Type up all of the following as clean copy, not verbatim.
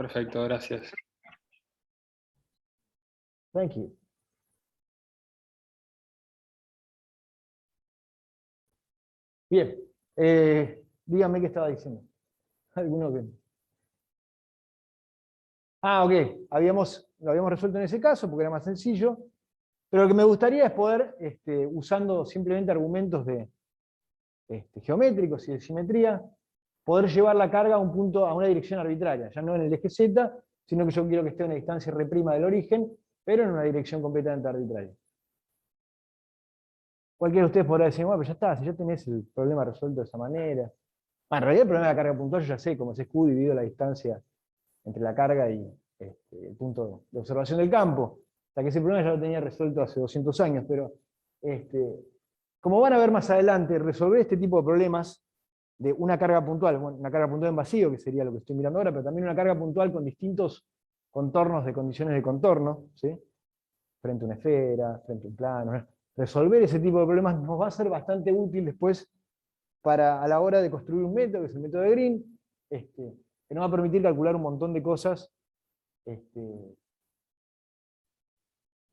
Perfecto, gracias. Thank you. Bien, dígame qué estaba diciendo. ¿Alguno que... Ah, ok, lo habíamos resuelto en ese caso porque era más sencillo, pero lo que me gustaría es poder, usando simplemente argumentos geométricos y de simetría, poder llevar la carga a un punto, a una dirección arbitraria, ya no en el eje Z, sino que yo quiero que esté a una distancia R' del origen, pero en una dirección completamente arbitraria. Cualquiera de ustedes podrá decir, bueno, pero ya está, si ya tenés el problema resuelto de esa manera. En realidad el problema de la carga puntual yo ya sé, como es Q dividido la distancia entre la carga y el punto de observación del campo. O sea que ese problema ya lo tenía resuelto hace 200 años, pero como van a ver más adelante, resolver este tipo de problemas de una carga puntual, bueno, una carga puntual en vacío, que sería lo que estoy mirando ahora, pero también una carga puntual con distintos contornos de condiciones de contorno, ¿sí? Frente a una esfera, frente a un plano, ¿no? Resolver ese tipo de problemas nos va a ser bastante útil después a la hora de construir un método, que es el método de Green, que nos va a permitir calcular un montón de cosas.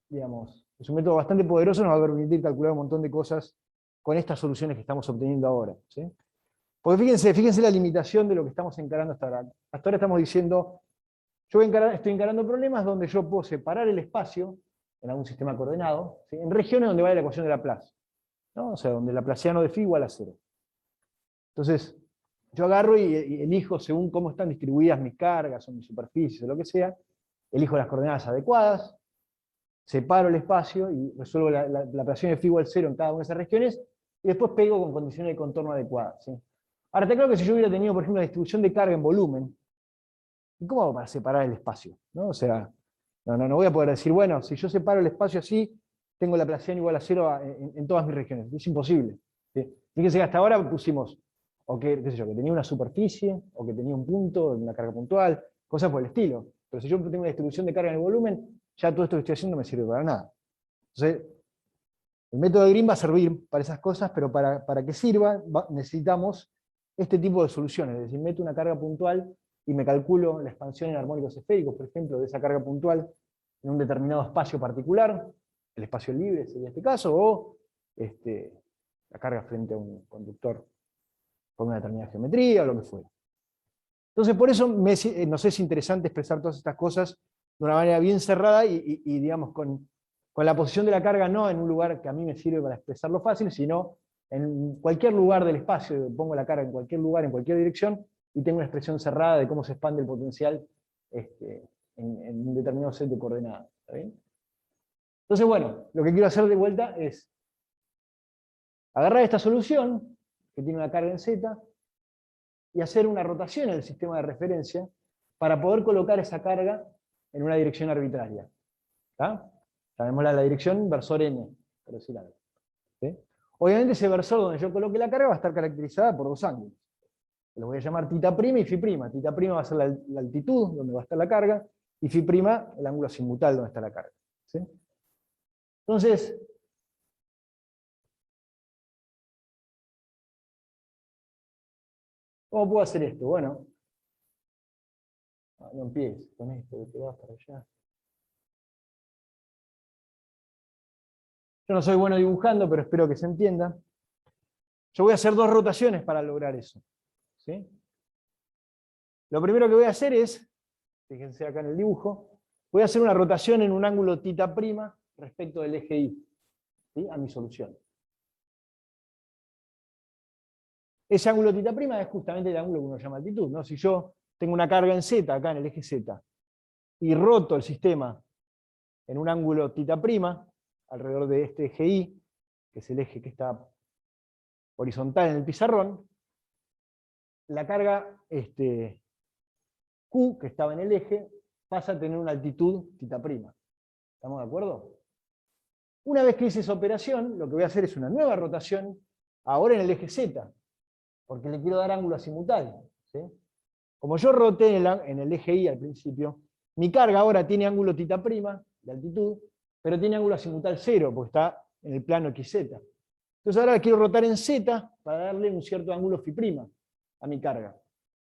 Digamos, es un método bastante poderoso, nos va a permitir calcular un montón de cosas con estas soluciones que estamos obteniendo ahora, ¿sí? Porque fíjense la limitación de lo que estamos encarando hasta ahora. Hasta ahora estamos diciendo, estoy encarando problemas donde yo puedo separar el espacio en algún sistema coordenado, ¿sí? En regiones donde vale la ecuación de Laplace, ¿no? O sea, donde Laplaciano de phi igual a 0. Entonces, yo agarro y elijo según cómo están distribuidas mis cargas o mis superficies o lo que sea, elijo las coordenadas adecuadas, separo el espacio y resuelvo la operación de phi igual 0 en cada una de esas regiones, y después pego con condiciones de contorno adecuadas, ¿sí? Ahora, está claro que si yo hubiera tenido, por ejemplo, la distribución de carga en volumen, ¿y cómo hago para separar el espacio? ¿No? O sea, no voy a poder decir, bueno, si yo separo el espacio así, tengo la Laplaciano igual a 0 en todas mis regiones. Es imposible, ¿sí? Fíjense que hasta ahora pusimos, o que, qué sé yo, que tenía una superficie, o que tenía un punto, una carga puntual, cosas por el estilo. Pero si yo tengo una distribución de carga en el volumen, ya todo esto que estoy haciendo no me sirve para nada. Entonces, el método de Green va a servir para esas cosas, pero para que sirva necesitamos este tipo de soluciones. Es decir, meto una carga puntual y me calculo la expansión en armónicos esféricos, por ejemplo, de esa carga puntual en un determinado espacio particular, el espacio libre sería este caso, o la carga frente a un conductor con una determinada geometría, o lo que fuera. Entonces, por eso nos es interesante expresar todas estas cosas de una manera bien cerrada y digamos, con la posición de la carga no en un lugar que a mí me sirve para expresarlo fácil, sino en cualquier lugar del espacio, pongo la carga en cualquier lugar, en cualquier dirección, y tengo una expresión cerrada de cómo se expande el potencial en un determinado set de coordenadas. ¿Está bien? Entonces, bueno, lo que quiero hacer de vuelta es agarrar esta solución, que tiene una carga en Z, y hacer una rotación en el sistema de referencia para poder colocar esa carga en una dirección arbitraria. ¿Está? Llamémosla la dirección versor n, por decir algo. ¿Sí? Obviamente ese versor donde yo coloque la carga va a estar caracterizada por dos ángulos. Los voy a llamar θ' y φ'. Θ' va a ser la altitud donde va a estar la carga, y φ' el ángulo azimutal donde está la carga. ¿Sí? Entonces, ¿cómo puedo hacer esto? Bueno, no empieces con esto, que te vas para allá. Yo no soy bueno dibujando, pero espero que se entienda. Yo voy a hacer dos rotaciones para lograr eso. ¿Sí? Lo primero que voy a hacer es, fíjense acá en el dibujo, voy a hacer una rotación en un ángulo θ' respecto del eje Y, ¿sí? A mi solución. Ese ángulo θ' es justamente el ángulo que uno llama altitud, ¿no? Si yo tengo una carga en Z, acá en el eje Z, y roto el sistema en un ángulo θ' alrededor de este eje Y, que es el eje que está horizontal en el pizarrón, la carga Q, que estaba en el eje, pasa a tener una altitud θ'. ¿Estamos de acuerdo? Una vez que hice esa operación, lo que voy a hacer es una nueva rotación, ahora en el eje Z, porque le quiero dar ángulo azimutal. ¿Sí? Como yo roté en el eje Y al principio, mi carga ahora tiene ángulo θ' de altitud, pero tiene ángulo azimutal 0, porque está en el plano XZ. Entonces ahora la quiero rotar en Z para darle un cierto ángulo φ' a mi carga.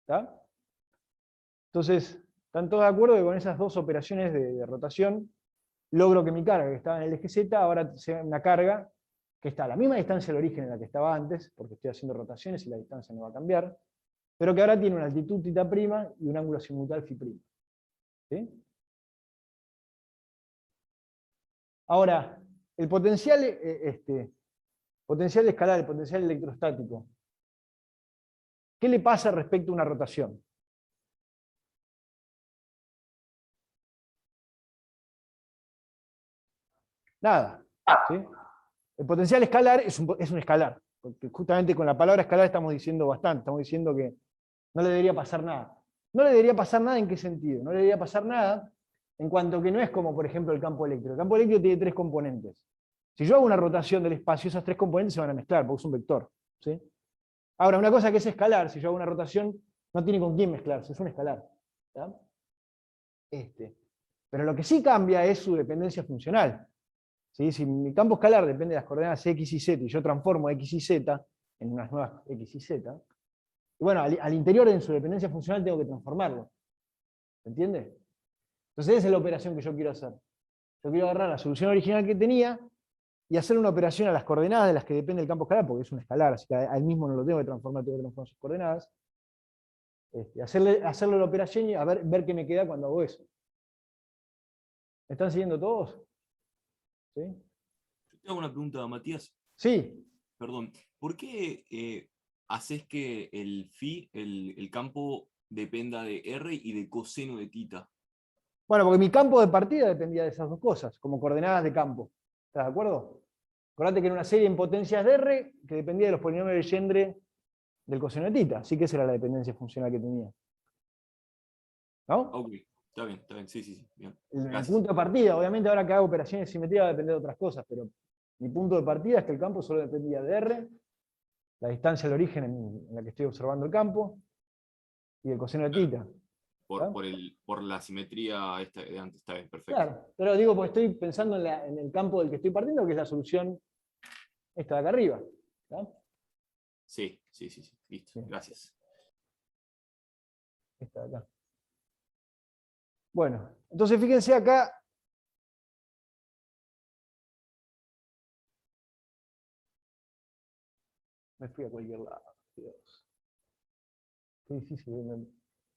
¿Está? Entonces, ¿Están todos de acuerdo que con esas dos operaciones de rotación logro que mi carga que estaba en el eje Z ahora sea una carga que está a la misma distancia del origen en la que estaba antes, porque estoy haciendo rotaciones y la distancia no va a cambiar, pero que ahora tiene una altitud θ' y un ángulo azimutal φ'. ¿Sí? Ahora, el potencial, potencial escalar, el potencial electrostático, ¿qué le pasa respecto a una rotación? Nada. ¿Sí? El potencial escalar es un escalar, porque justamente con la palabra escalar estamos diciendo bastante, estamos diciendo que no le debería pasar nada. No le debería pasar nada ¿en qué sentido? No le debería pasar nada en cuanto que no es como, por ejemplo, el campo eléctrico. El campo eléctrico tiene tres componentes. Si yo hago una rotación del espacio, esas tres componentes se van a mezclar, porque es un vector. ¿Sí? Ahora, una cosa que es escalar, si yo hago una rotación, no tiene con quién mezclarse, es un escalar. ¿Ya? Pero lo que sí cambia es su dependencia funcional. ¿Sí? Si mi campo escalar depende de las coordenadas x y z, y yo transformo x y z en unas nuevas x y z, y bueno, al interior en su dependencia funcional tengo que transformarlo. ¿Se entiende? Entonces esa es la operación que yo quiero hacer. Yo quiero agarrar la solución original que tenía y hacer una operación a las coordenadas de las que depende el campo escalar, porque es un escalar, así que a él mismo no lo tengo que transformar, tengo que transformar sus coordenadas. Hacerle la operación y ver qué me queda cuando hago eso. ¿Me están siguiendo todos? ¿Sí? Yo te hago una pregunta, Matías. Sí. Perdón. ¿Por qué haces que el phi, el campo, dependa de R y de coseno de θ? Bueno, porque mi campo de partida dependía de esas dos cosas, como coordenadas de campo. ¿Estás de acuerdo? Acordate que era una serie en potencias de R que dependía de los polinomios de Legendre del coseno de θ. Así que esa era la dependencia funcional que tenía. ¿No? Ok, está bien, sí, bien. El Gracias. punto de partida, obviamente ahora que hago operaciones de simetría va a depender de otras cosas, pero mi punto de partida es que el campo solo dependía de R, la distancia al origen en la que estoy observando el campo, y el coseno de Claro, θ. ¿Está? por la simetría esta de antes, está bien, perfecto. Claro, pero digo, porque estoy pensando en el campo del que estoy partiendo, que es la solución esta de acá arriba. ¿Está? Sí, listo, Sí, gracias. esta de acá. Bueno, entonces fíjense acá. Me fui a cualquier lado. Dios. Qué difícil me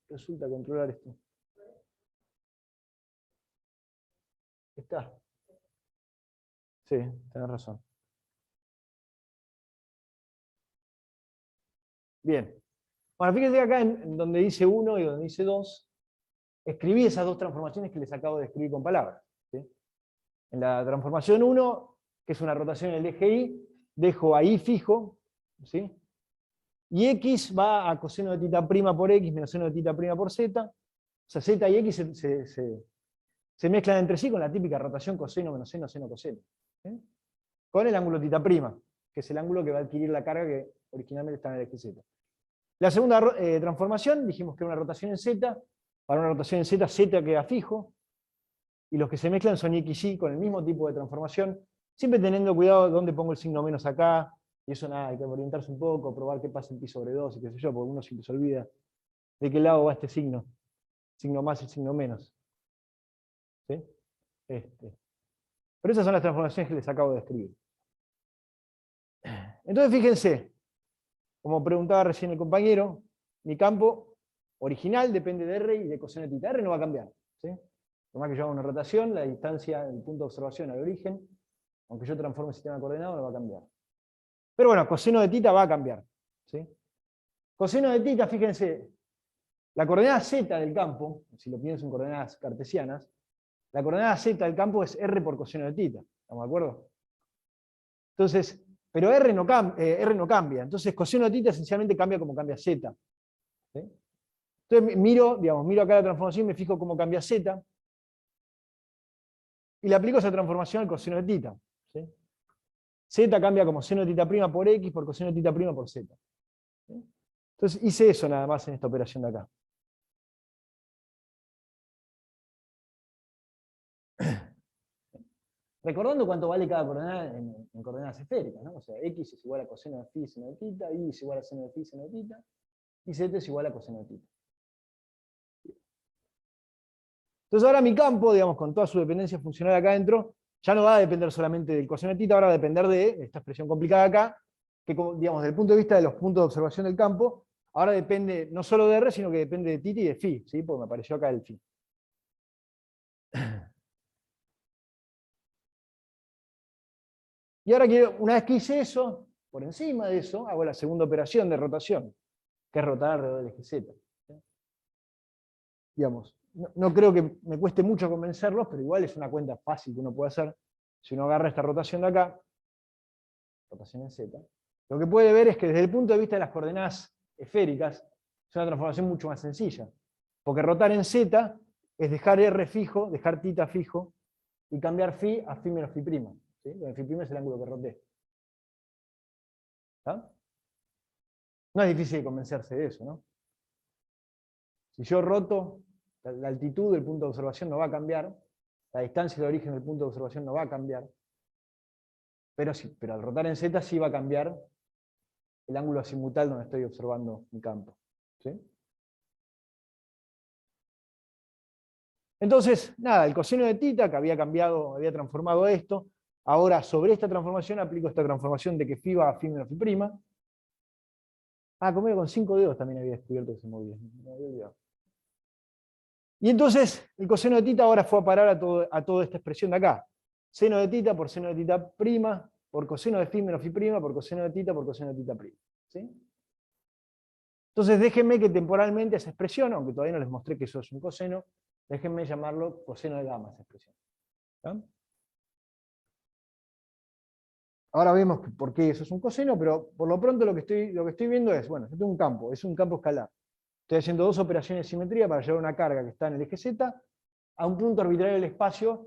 resulta controlar esto. Está. Sí, tenés razón. Bien. Bueno, fíjense acá en donde dice 1 y donde dice 2, escribí esas dos transformaciones que les acabo de escribir con palabras. ¿Sí? En la transformación 1, que es una rotación en el eje Y, dejo ahí fijo, ¿sí? Y x va a coseno de θ' por x menos seno de θ' por z. O sea, z y x se mezclan entre sí con la típica rotación coseno menos seno, seno, coseno. ¿Sí? Con el ángulo θ', que es el ángulo que va a adquirir la carga que originalmente está en el eje z. La segunda transformación, dijimos que era una rotación en z. Para una rotación en z, z queda fijo. Y los que se mezclan son x y con el mismo tipo de transformación, siempre teniendo cuidado de dónde pongo el signo menos acá. Y eso nada, hay que orientarse un poco, probar qué pasa en pi sobre 2 y qué sé yo, porque uno siempre se olvida de qué lado va este signo. Signo más y signo menos. ¿Sí? Pero esas son las transformaciones que les acabo de escribir. Entonces fíjense, como preguntaba recién el compañero, mi campo original depende de R y de coseno de θ. R no va a cambiar. ¿Sí? Por más que yo haga una rotación, la distancia del punto de observación al origen, aunque yo transforme el sistema coordenado, no va a cambiar. Pero bueno, coseno de θ va a cambiar. ¿Sí? Coseno de θ, fíjense, la coordenada z del campo, si lo pienso en coordenadas cartesianas, la coordenada z del campo es R por coseno de θ. ¿Estamos de acuerdo? Entonces, pero R no cambia. Entonces, coseno de θ esencialmente cambia como cambia z. ¿Sí? Entonces, miro acá la transformación y me fijo cómo cambia z. Y le aplico esa transformación al coseno de θ. ¿Sí? Z cambia como seno de θ' por x por coseno de θ' por z. ¿Sí? Entonces, hice eso nada más en esta operación de acá. Recordando cuánto vale cada coordenada en coordenadas esféricas, ¿no? O sea, x es igual a coseno de phi seno de θ, y es igual a seno de phi seno de θ, y z es igual a coseno de θ. Entonces ahora mi campo, digamos, con toda su dependencia funcional acá adentro, ya no va a depender solamente del coseno de θ, ahora va a depender de esta expresión complicada acá, que digamos, desde el punto de vista de los puntos de observación del campo, ahora depende no solo de R, sino que depende de θ y de φ, ¿sí? Porque me apareció acá el φ. Y ahora quiero, una vez que hice eso, por encima de eso, hago la segunda operación de rotación, que es rotar alrededor del eje Z. Digamos, no creo que me cueste mucho convencerlos, pero igual es una cuenta fácil que uno puede hacer. Si uno agarra esta rotación de acá, rotación en Z, lo que puede ver es que desde el punto de vista de las coordenadas esféricas, es una transformación mucho más sencilla. Porque rotar en Z es dejar R fijo, dejar θ fijo, y cambiar φ a φ menos φ'P. ¿Sí? El φ' es el ángulo que roté. ¿Está? No es difícil de convencerse de eso, ¿no? Si yo roto, la altitud del punto de observación no va a cambiar, la distancia de origen del punto de observación no va a cambiar, pero al rotar en Z sí va a cambiar el ángulo azimutal donde estoy observando mi campo. ¿Sí? Entonces, nada, el coseno de θ que había cambiado, había transformado esto, ahora sobre esta transformación aplico esta transformación de que φ va a φ menos φ'. Ah, conmigo con 5 dedos también había descubierto que se movía. Me había olvidado. Y entonces el coseno de θ ahora fue a parar a toda esta expresión de acá. Seno de θ por seno de θ', por coseno de φ menos φ', por coseno de θ por coseno de θ'. ¿Sí? Entonces déjenme que temporalmente esa expresión, aunque todavía no les mostré que eso es un coseno, déjenme llamarlo coseno de gamma esa expresión. ¿Sí? Ahora vemos por qué eso es un coseno, pero por lo pronto lo que estoy viendo es, bueno, yo tengo un campo, es un campo escalar. Estoy haciendo dos operaciones de simetría para llevar una carga que está en el eje Z a un punto arbitrario del espacio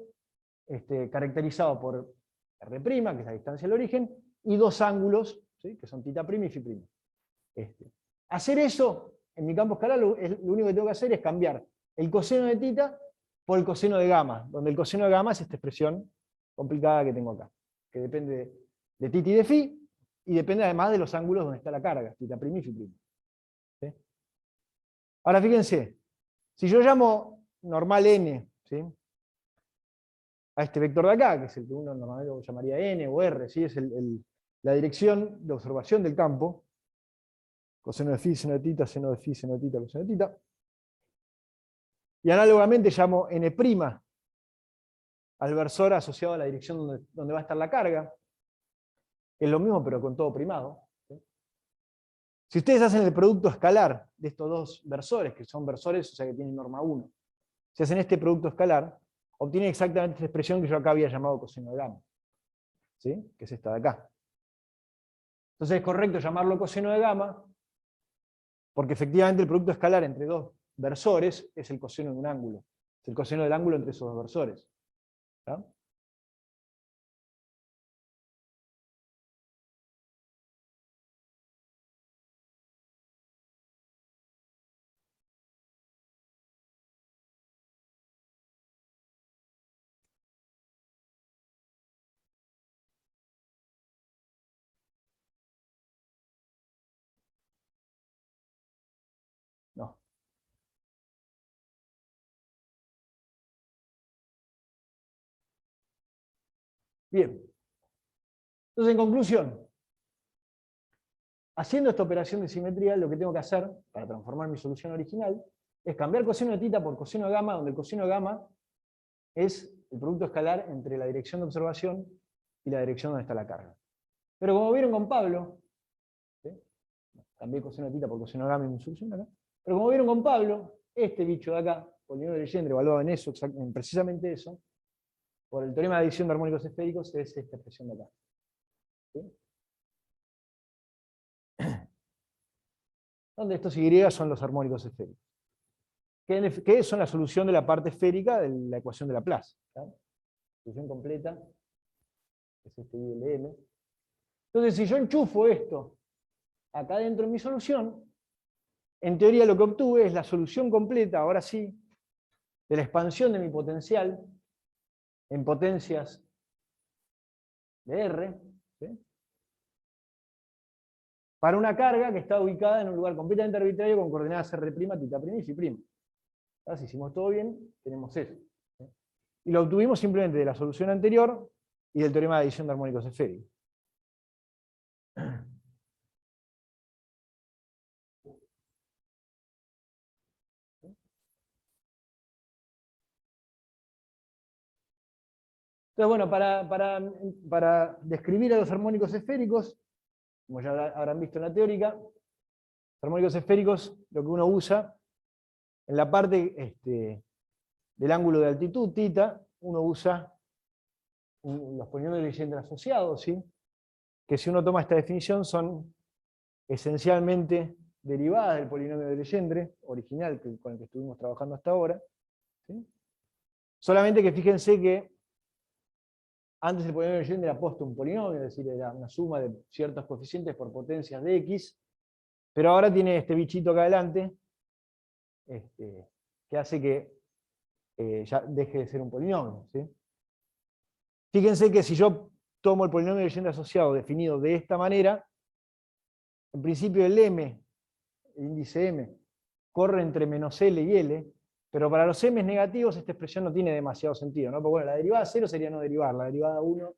caracterizado por R', que es la distancia del origen, y dos ángulos, ¿sí? Que son θ' y φ'. Hacer eso, en mi campo escalar, lo único que tengo que hacer es cambiar el coseno de θ por el coseno de gamma, donde el coseno de gamma es esta expresión complicada que tengo acá, que depende de θ y de φ, y depende además de los ángulos donde está la carga, θ' y φ'. ¿Sí? Ahora fíjense, si yo llamo normal n, ¿sí? A este vector de acá, que es el que uno normalmente llamaría n o r, ¿sí? Es la dirección de observación del campo, coseno de φ, seno de θ, seno de φ, seno de θ, coseno de θ. Y análogamente llamo n' al versor asociado a la dirección donde va a estar la carga, que es lo mismo pero con todo primado. ¿Sí? Si ustedes hacen el producto escalar de estos dos versores, que son versores, o sea que tienen norma 1, si hacen este producto escalar, obtienen exactamente esta expresión que yo acá había llamado coseno de gamma, ¿sí? Que es esta de acá. Entonces es correcto llamarlo coseno de gamma, porque efectivamente el producto escalar entre dos versores es el coseno de un ángulo. Es el coseno del ángulo entre esos dos versores. ¿Está? No. Bien. Entonces, en conclusión, haciendo esta operación de simetría, lo que tengo que hacer para transformar mi solución original es cambiar coseno de θ por coseno de gamma, donde el coseno de gamma es el producto escalar entre la dirección de observación y la dirección donde está la carga. Pero como vieron con Pablo, ¿sí? Cambié coseno de θ por coseno de gamma en mi solución acá, pero como vieron con Pablo, este bicho de acá, polinomio de Legendre evaluado en eso, en precisamente eso, por el teorema de adición de armónicos esféricos, es esta expresión de acá. ¿Sí? Donde estos Y son los armónicos esféricos. Que son la solución de la parte esférica de la ecuación de Laplace. ¿Sí? Solución completa es este ILM. Entonces, si yo enchufo esto acá dentro de mi solución, en teoría lo que obtuve es la solución completa, ahora sí, de la expansión de mi potencial en potencias de R, ¿sí? Para una carga que está ubicada en un lugar completamente arbitrario con coordenadas R', θ' y φ'. Si hicimos todo bien, tenemos eso. Y lo obtuvimos simplemente de la solución anterior y del teorema de adición de armónicos esféricos. Entonces, bueno, para describir a los armónicos esféricos, como ya habrán visto en la teórica, los armónicos esféricos, lo que uno usa, en la parte del ángulo de altitud, θ, uno usa los polinomios de Legendre asociados, ¿sí? Que si uno toma esta definición son esencialmente derivadas del polinomio de Legendre, original con el que estuvimos trabajando hasta ahora. ¿Sí? Solamente que fíjense que antes el polinomio de Legendre era posto un polinomio, es decir, era una suma de ciertos coeficientes por potencias de x, pero ahora tiene este bichito acá adelante, que hace que ya deje de ser un polinomio. ¿Sí? Fíjense que si yo tomo el polinomio de Legendre asociado definido de esta manera, en principio el m, el índice m, corre entre menos L y L, pero para los m negativos esta expresión no tiene demasiado sentido, ¿no? Porque bueno, la derivada 0 sería no derivar, la derivada 1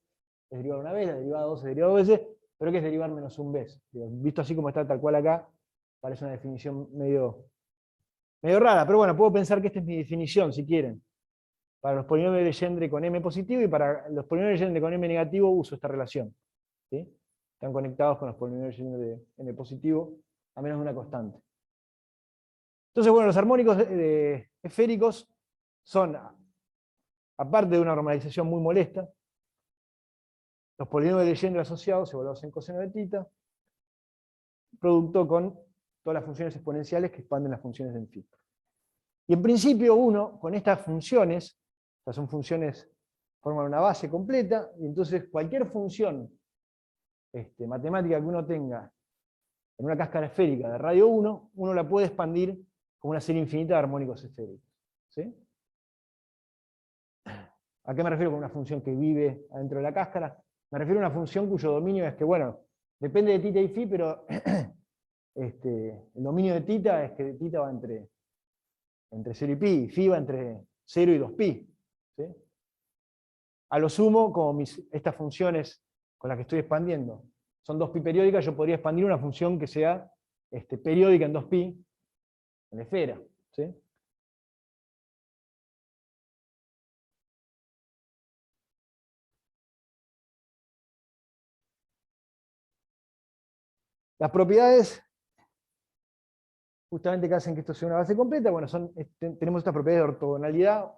es derivar una vez, la derivada 2 es derivar dos veces, pero que es derivar menos un vez. Visto así como está tal cual acá, parece una definición medio rara, pero bueno, puedo pensar que esta es mi definición, si quieren. Para los polinomios de Legendre con m positivo y para los polinomios de Legendre con m negativo uso esta relación. ¿Sí? Están conectados con los polinomios de Legendre de m positivo, a menos de una constante. Entonces, bueno, los armónicos esféricos son, aparte de una normalización muy molesta, los polinomios de Legendre asociados evaluados en coseno de θ, producto con todas las funciones exponenciales que expanden las funciones en phi. Y en principio uno, con estas funciones, o sea, son funciones, forman una base completa, y entonces cualquier función matemática que uno tenga en una cáscara esférica de radio 1, uno la puede expandir con una serie infinita de armónicos esféricos. ¿Sí? ¿A qué me refiero con una función que vive adentro de la cáscara? Me refiero a una función cuyo dominio es que, bueno, depende de θ y phi, pero el dominio de θ es que θ va entre 0 y pi, y phi va entre 0 y 2pi. ¿Sí? A lo sumo, como estas funciones con las que estoy expandiendo son 2pi periódicas, yo podría expandir una función que sea periódica en 2pi, en la esfera. ¿Sí? Las propiedades, justamente que hacen que esto sea una base completa, bueno, tenemos estas propiedades de ortogonalidad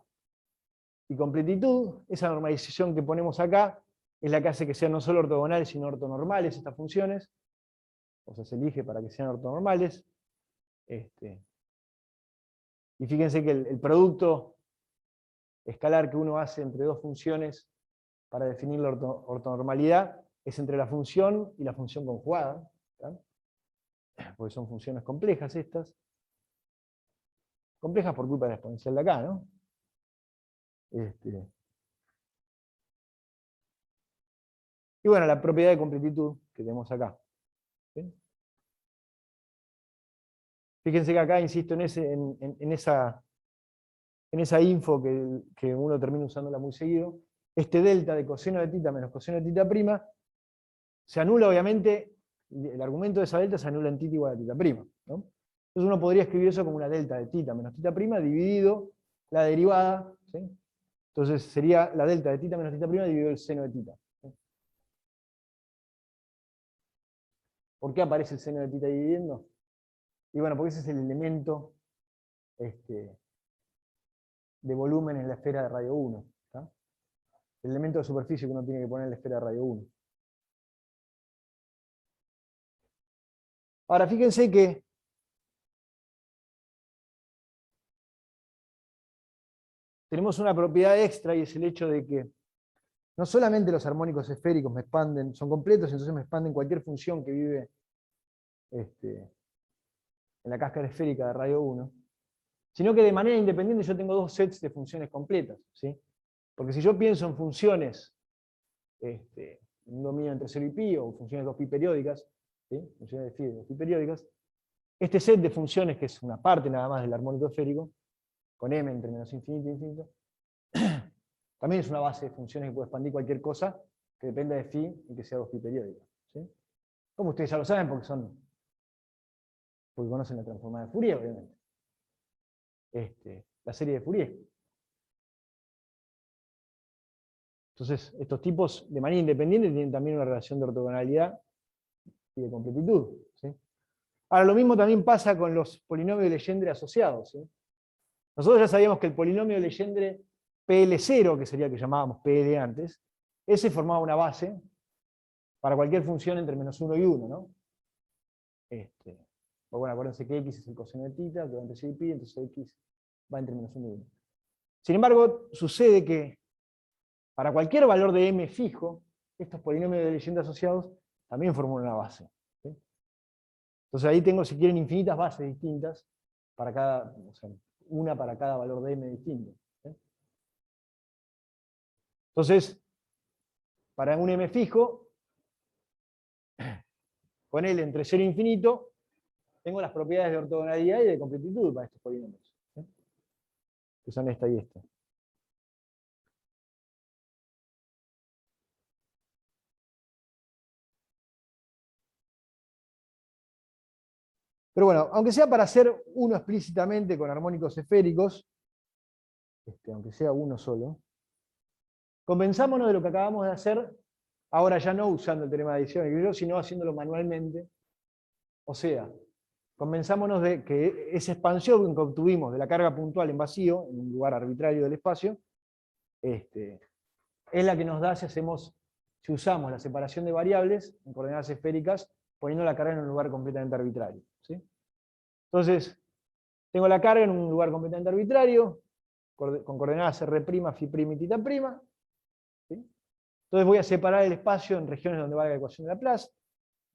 y completitud. Esa normalización que ponemos acá es la que hace que sean no solo ortogonales, sino ortonormales estas funciones. O sea, se elige para que sean ortonormales. Y fíjense que el producto escalar que uno hace entre dos funciones para definir la ortonormalidad es entre la función y la función conjugada. ¿Tá? Porque son funciones complejas estas. Complejas por culpa de la exponencial de acá, ¿no? Y bueno, la propiedad de completitud que tenemos acá. ¿Sí? Fíjense que acá, insisto, en esa info que uno termina usándola muy seguido, este delta de coseno de θ menos coseno de θ' se anula, obviamente, el argumento de esa delta se anula en θ igual a θ', ¿no? Entonces uno podría escribir eso como una delta de θ menos θ' dividido la derivada, ¿sí? Entonces sería la delta de θ menos θ' dividido el seno de θ. ¿Sí? ¿Por qué aparece el seno de θ dividiendo? Y bueno, porque ese es el elemento de volumen en la esfera de radio 1. ¿Tá? El elemento de superficie que uno tiene que poner en la esfera de radio 1. Ahora, fíjense que tenemos una propiedad extra, y es el hecho de que no solamente los armónicos esféricos me expanden, son completos, entonces me expanden cualquier función que vive en la cáscara esférica de radio 1, sino que de manera independiente yo tengo dos sets de funciones completas. ¿Sí? Porque si yo pienso en funciones, un dominio entre 0 y pi, o funciones 2pi periódicas, ¿sí? Funciones de phi de 2pi periódicas, este set de funciones, que es una parte nada más del armónico esférico, con m entre menos infinito e infinito, también es una base de funciones que puede expandir cualquier cosa que dependa de phi y que sea 2π periódica. ¿Sí? Como ustedes ya lo saben, porque conocen la transformada de Fourier, obviamente. La serie de Fourier. Entonces, estos tipos de manera independiente tienen también una relación de ortogonalidad y de completitud. ¿Sí? Ahora, lo mismo también pasa con los polinomios de Legendre asociados. ¿Sí? Nosotros ya sabíamos que el polinomio de Legendre PL0, que sería el que llamábamos PL antes, ese formaba una base para cualquier función entre -1 y 1, ¿no? Pues bueno, acuérdense que x es el coseno de tita, que va entre 6 y pi, entonces x va entre -1 y 1. Sin embargo, sucede que para cualquier valor de m fijo, estos polinomios de Legendre asociados también forman una base. ¿Sí? Entonces ahí tengo, si quieren, infinitas bases distintas, para cada, o sea, una para cada valor de m distinto. ¿Sí? Entonces, para un m fijo, con L entre 0 e infinito, tengo las propiedades de ortogonalidad y de completitud para estos polinomios. ¿Sí? Que son esta y esta. Pero bueno, aunque sea para hacer uno explícitamente con armónicos esféricos, aunque sea uno solo, convenzámonos de lo que acabamos de hacer, ahora ya no usando el teorema de adición y equilibrio, sino haciéndolo manualmente. O sea, convenzámonos de que esa expansión que obtuvimos de la carga puntual en vacío, en un lugar arbitrario del espacio, es la que nos da si usamos la separación de variables en coordenadas esféricas, poniendo la carga en un lugar completamente arbitrario. ¿Sí? Entonces, tengo la carga en un lugar completamente arbitrario, con coordenadas R', Φ' y tita'. ¿Sí? Entonces voy a separar el espacio en regiones donde valga la ecuación de Laplace.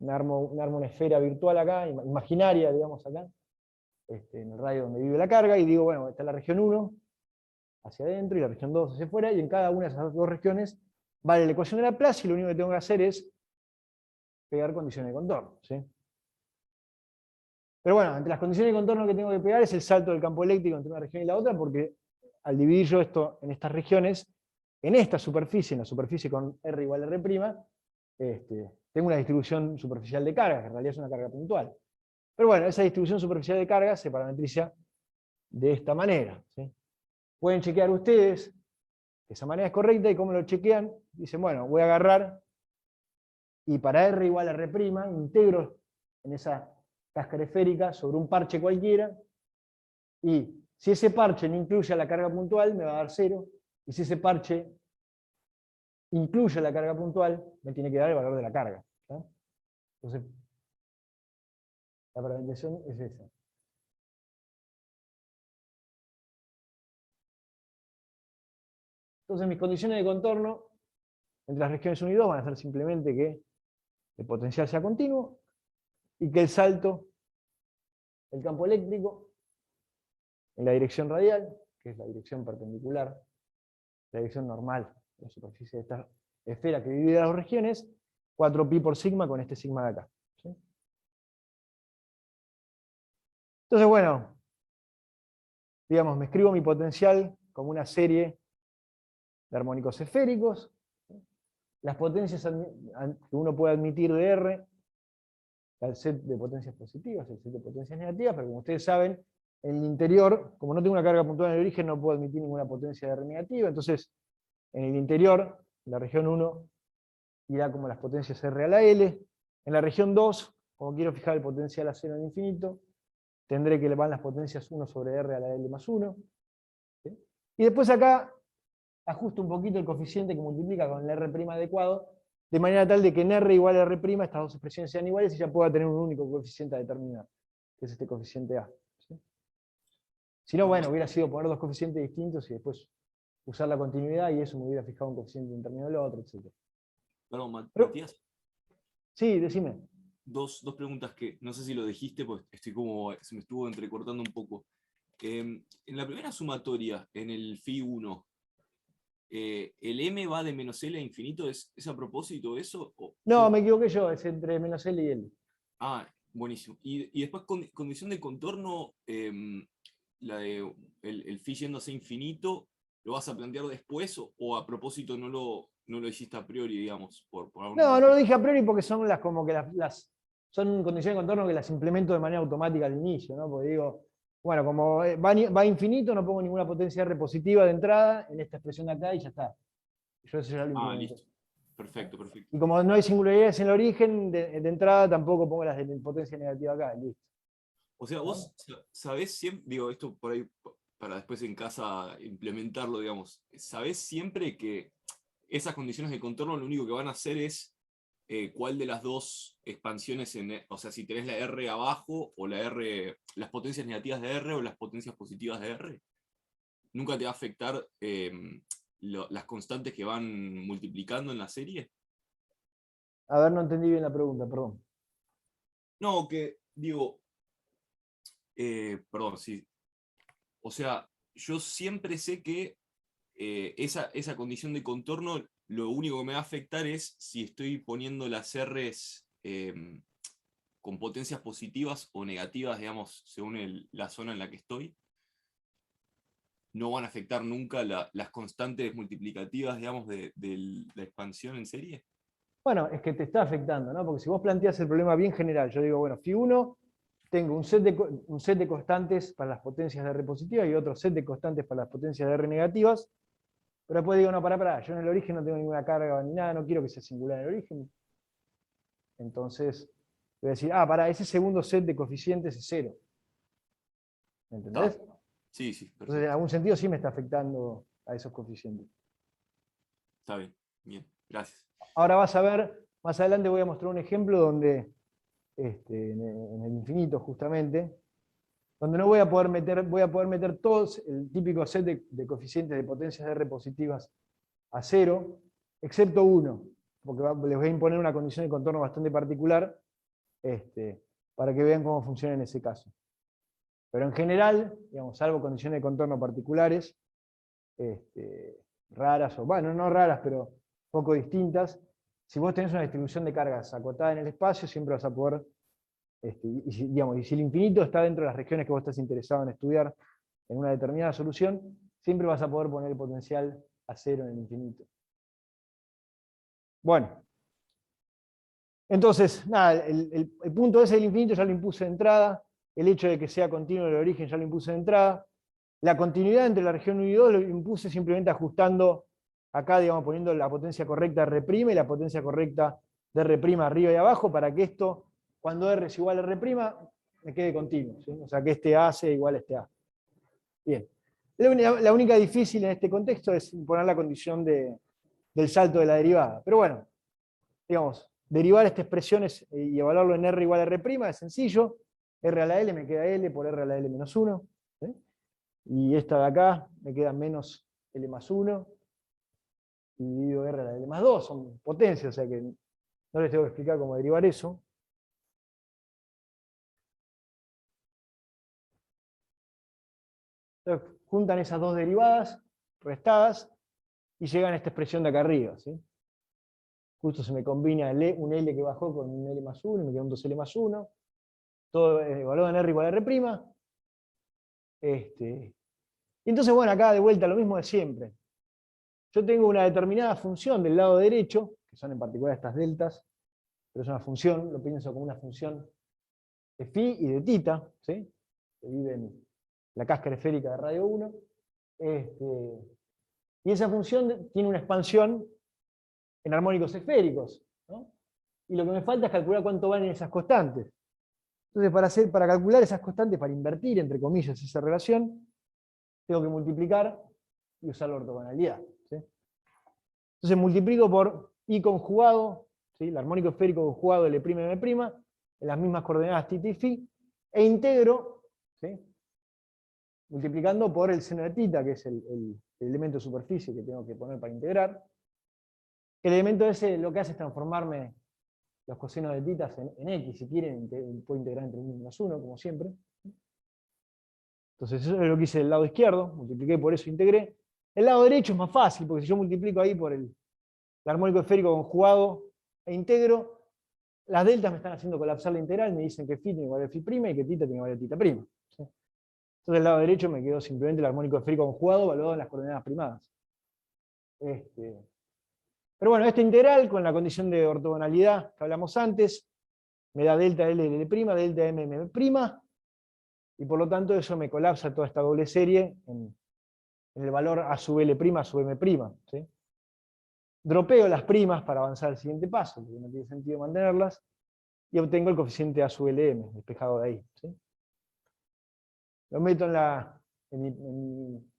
Me armo una esfera virtual acá, imaginaria, digamos acá, en el radio donde vive la carga, y digo, bueno, está la región 1 hacia adentro y la región 2 hacia afuera, y en cada una de esas dos regiones vale la ecuación de Laplace, y lo único que tengo que hacer es pegar condiciones de contorno. ¿Sí? Pero bueno, entre las condiciones de contorno que tengo que pegar es el salto del campo eléctrico entre una región y la otra, porque al dividir yo esto en estas regiones, en esta superficie, en la superficie con R igual a R', tengo una distribución superficial de cargas, que en realidad es una carga puntual. Pero bueno, esa distribución superficial de cargas se parametriza de esta manera. ¿Sí? Pueden chequear ustedes que esa manera es correcta, y cómo lo chequean, dicen, bueno, voy a agarrar, y para R igual a R', integro en esa cáscara esférica sobre un parche cualquiera, y si ese parche no incluye la carga puntual, me va a dar 0, y si ese parche incluye la carga puntual, me tiene que dar el valor de la carga. ¿Sí? Entonces, la parametrización es esa. Entonces mis condiciones de contorno entre las regiones 1 y 2 van a ser simplemente que el potencial sea continuo y que el salto del campo eléctrico en la dirección radial, que es la dirección perpendicular, la dirección normal de la superficie de esta esfera que divide las dos regiones, 4pi por sigma con este sigma de acá. ¿Sí? Entonces, bueno, digamos, me escribo mi potencial como una serie de armónicos esféricos. Las potencias que uno puede admitir de R, el set de potencias positivas, el set de potencias negativas, pero como ustedes saben, en el interior, como no tengo una carga puntual en el origen, no puedo admitir ninguna potencia de R negativa, entonces en el interior, la región 1 irá como las potencias R a la L, en la región 2, como quiero fijar el potencial a 0 en infinito, tendré que van las potencias 1 sobre R a la L más 1, ¿sí? Y después acá ajusto un poquito el coeficiente que multiplica con el R' adecuado, de manera tal de que en R igual a R', estas dos expresiones sean iguales y ya pueda tener un único coeficiente a determinar, que es este coeficiente A. ¿Sí? Si no, bueno, hubiera sido poner dos coeficientes distintos y después usar la continuidad, y eso me hubiera fijado un coeficiente en términos del otro, etc. Perdón, Pero, Matías, sí, decime. dos preguntas que no sé si lo dijiste, pues estoy como, se me estuvo entrecortando un poco. En la primera sumatoria, en el Φ1, ¿el m va de menos L a infinito? ¿Es a propósito eso? No, me equivoqué yo, es entre menos L y L. Ah, buenísimo. Y después condición de contorno, el phi yéndose a infinito, ¿lo vas a plantear después o a propósito no lo hiciste a priori, digamos? Por algún No, no lo motivo? dije a priori porque son como que son condiciones de contorno que las implemento de manera automática al inicio, ¿no? Porque digo, bueno, como va a infinito, no pongo ninguna potencia R positiva de entrada en esta expresión de acá y ya está. Yo eso ya lo Ah, implemento. listo. Perfecto, perfecto. Y como no hay singularidades en el origen, de entrada tampoco pongo las de potencia negativa acá, listo. O sea, ¿No? vos sabés siempre, digo, esto por ahí, para después en casa implementarlo, digamos, sabés siempre que esas condiciones de contorno lo único que van a hacer es cuál de las dos expansiones, o sea, si tenés la R abajo o la R, las potencias negativas de R o las potencias positivas de R, nunca te va a afectar las constantes que van multiplicando en la serie. A ver, no entendí bien la pregunta, perdón. No, que digo, perdón, sí. O sea, yo siempre sé que esa condición de contorno, lo único que me va a afectar es si estoy poniendo las R's con potencias positivas o negativas, digamos, según la zona en la que estoy. No van a afectar nunca las constantes multiplicativas, digamos, de la expansión en serie. Bueno, es que te está afectando, ¿no? Porque si vos planteás el problema bien general, yo digo, bueno, phi1, tengo un set de constantes para las potencias de R positivas y otro set de constantes para las potencias de R negativas, pero después digo, no, pará, yo en el origen no tengo ninguna carga ni nada, no quiero que sea singular en el origen. Entonces, voy a decir, pará, ese segundo set de coeficientes es cero. ¿Me Está. entendés? Sí, sí, Entonces, en perfecto. algún sentido sí me está afectando a esos coeficientes. Está bien. Bien, gracias. Ahora vas a ver, más adelante voy a mostrar un ejemplo donde, en el infinito justamente, donde no voy a poder meter, voy a poder meter todos el típico set de coeficientes de potencias de R positivas a cero, excepto uno, porque les voy a imponer una condición de contorno bastante particular, para que vean cómo funciona en ese caso. Pero en general, digamos, salvo condiciones de contorno particulares, raras, o bueno, no raras, pero poco distintas, si vos tenés una distribución de cargas acotada en el espacio, siempre vas a poder, y si el infinito está dentro de las regiones que vos estás interesado en estudiar en una determinada solución, siempre vas a poder poner el potencial a cero en el infinito. Bueno, entonces, nada, el punto ese del infinito ya lo impuse de entrada, el hecho de que sea continuo el origen ya lo impuse de entrada, la continuidad entre la región 1 y 2 lo impuse simplemente ajustando acá, digamos, poniendo la potencia correcta de R' y la potencia correcta de R' arriba y abajo para que esto, cuando R es igual a R', me quede continuo, ¿sí? O sea, que este A sea igual a este A. Bien. La única difícil en este contexto es poner la condición del salto de la derivada. Pero bueno, digamos, derivar esta expresión y evaluarlo en R igual a R' es sencillo. R a la L me queda L por R a la L menos 1. ¿Sí? Y esta de acá me queda menos L más 1. Y divido R a la L más 2. Son potencias, o sea que no les tengo que explicar cómo derivar eso. Entonces, juntan esas dos derivadas restadas y llegan a esta expresión de acá arriba. ¿Sí? Justo se me combina un L que bajó con un L más 1, me queda un 2L más 1. Todo evaluado en R igual a R'. Y entonces, bueno, acá de vuelta lo mismo de siempre. Yo tengo una determinada función del lado derecho, que son en particular estas deltas, pero es una función, lo pienso como una función de phi y de tita, ¿sí? Que vive en la cáscara esférica de radio 1. Y esa función tiene una expansión en armónicos esféricos, ¿no? Y lo que me falta es calcular cuánto valen esas constantes. Entonces, para calcular esas constantes, para invertir, entre comillas, esa relación, tengo que multiplicar y usar la ortogonalidad. ¿Sí? Entonces multiplico por I conjugado, ¿sí? El armónico esférico conjugado L', M', en las mismas coordenadas θ y φ, e integro, ¿sí? Multiplicando por el seno de θ, que es el elemento de superficie que tengo que poner para integrar. El elemento ese lo que hace es transformarme los cosenos de θ en X, si quieren, puedo integrar entre 1 y menos 1, como siempre. Entonces eso es lo que hice del lado izquierdo, multipliqué por eso, integré. El lado derecho es más fácil, porque si yo multiplico ahí por el armónico esférico conjugado e integro, las deltas me están haciendo colapsar la integral, me dicen que φ tiene que valer φ' y que θ tiene que valer θ'. ¿Sí? Entonces del lado derecho me quedó simplemente el armónico esférico conjugado evaluado en las coordenadas primadas. Pero bueno, esta integral, con la condición de ortogonalidad que hablamos antes, me da delta L, L', delta M, M', y por lo tanto eso me colapsa toda esta doble serie en el valor A sub L', A sub M'. ¿Sí? Dropeo las primas para avanzar al siguiente paso, porque no tiene sentido mantenerlas, y obtengo el coeficiente A sub LM, despejado de ahí. ¿Sí? Lo meto en mi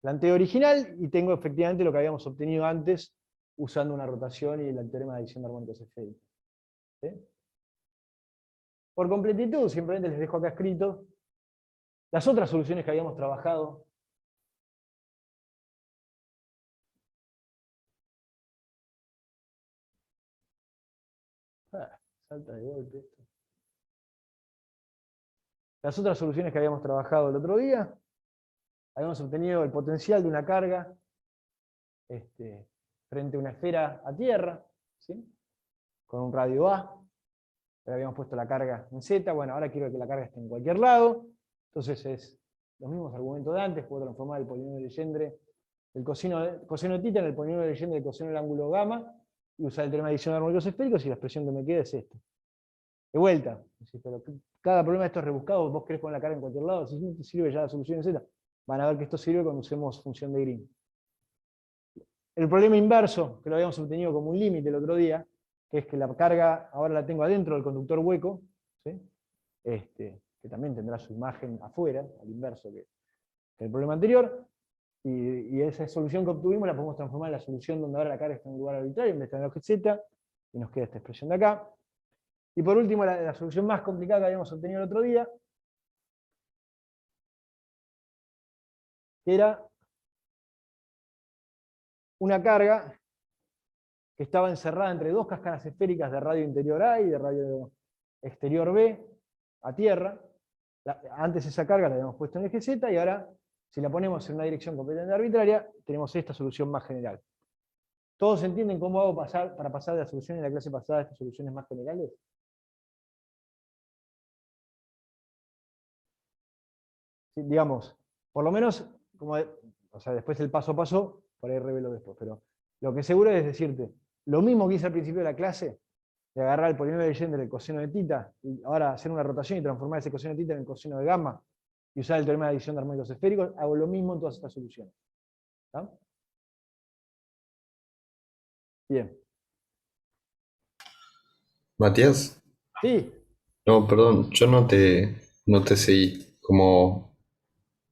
planteo original y tengo efectivamente lo que habíamos obtenido antes usando una rotación y el teorema de adición de armónicos esféricos. ¿Sí? Por completitud, simplemente les dejo acá escrito las otras soluciones que habíamos trabajado. Salta de golpe esto. Las otras soluciones que habíamos trabajado el otro día, habíamos obtenido el potencial de una carga frente a una esfera a tierra, ¿sí? Con un radio A. Le habíamos puesto la carga en Z, bueno, ahora quiero que la carga esté en cualquier lado, entonces es los mismos argumentos de antes, puedo transformar el polinomio de Legendre, el coseno de θ en el polinomio de Legendre del coseno del ángulo gamma, y usar el teorema de adición de armónicos esféricos, y la expresión que me queda es esta. De vuelta, pero cada problema de estos rebuscados, vos querés poner la carga en cualquier lado, si no te sirve ya la solución en Z, van a ver que esto sirve cuando usemos función de Green. El problema inverso, que lo habíamos obtenido como un límite el otro día, que es que la carga ahora la tengo adentro del conductor hueco, ¿sí? Que también tendrá su imagen afuera, al inverso que el problema anterior, y esa solución que obtuvimos la podemos transformar en la solución donde ahora la carga está en un lugar arbitrario, en vez de estar en el Z, y nos queda esta expresión de acá. Y por último, la solución más complicada que habíamos obtenido el otro día, que era una carga que estaba encerrada entre dos cascadas esféricas de radio interior A y de radio exterior B a tierra. Antes esa carga la habíamos puesto en eje Z, y ahora, si la ponemos en una dirección completamente arbitraria, tenemos esta solución más general. ¿Todos entienden cómo hago para pasar de la solución en la clase pasada a estas soluciones más generales? Sí, digamos, por lo menos, o sea, después el paso a paso, por ahí revelo después, pero lo que seguro es decirte, lo mismo que hice al principio de la clase, de agarrar el polinomio de Legendre del coseno de θ, y ahora hacer una rotación y transformar ese coseno de θ en el coseno de gamma, y usar el teorema de adición de armónicos esféricos, hago lo mismo en todas estas soluciones. ¿Está? Bien. Matías, Sí, no, perdón, yo no te seguí como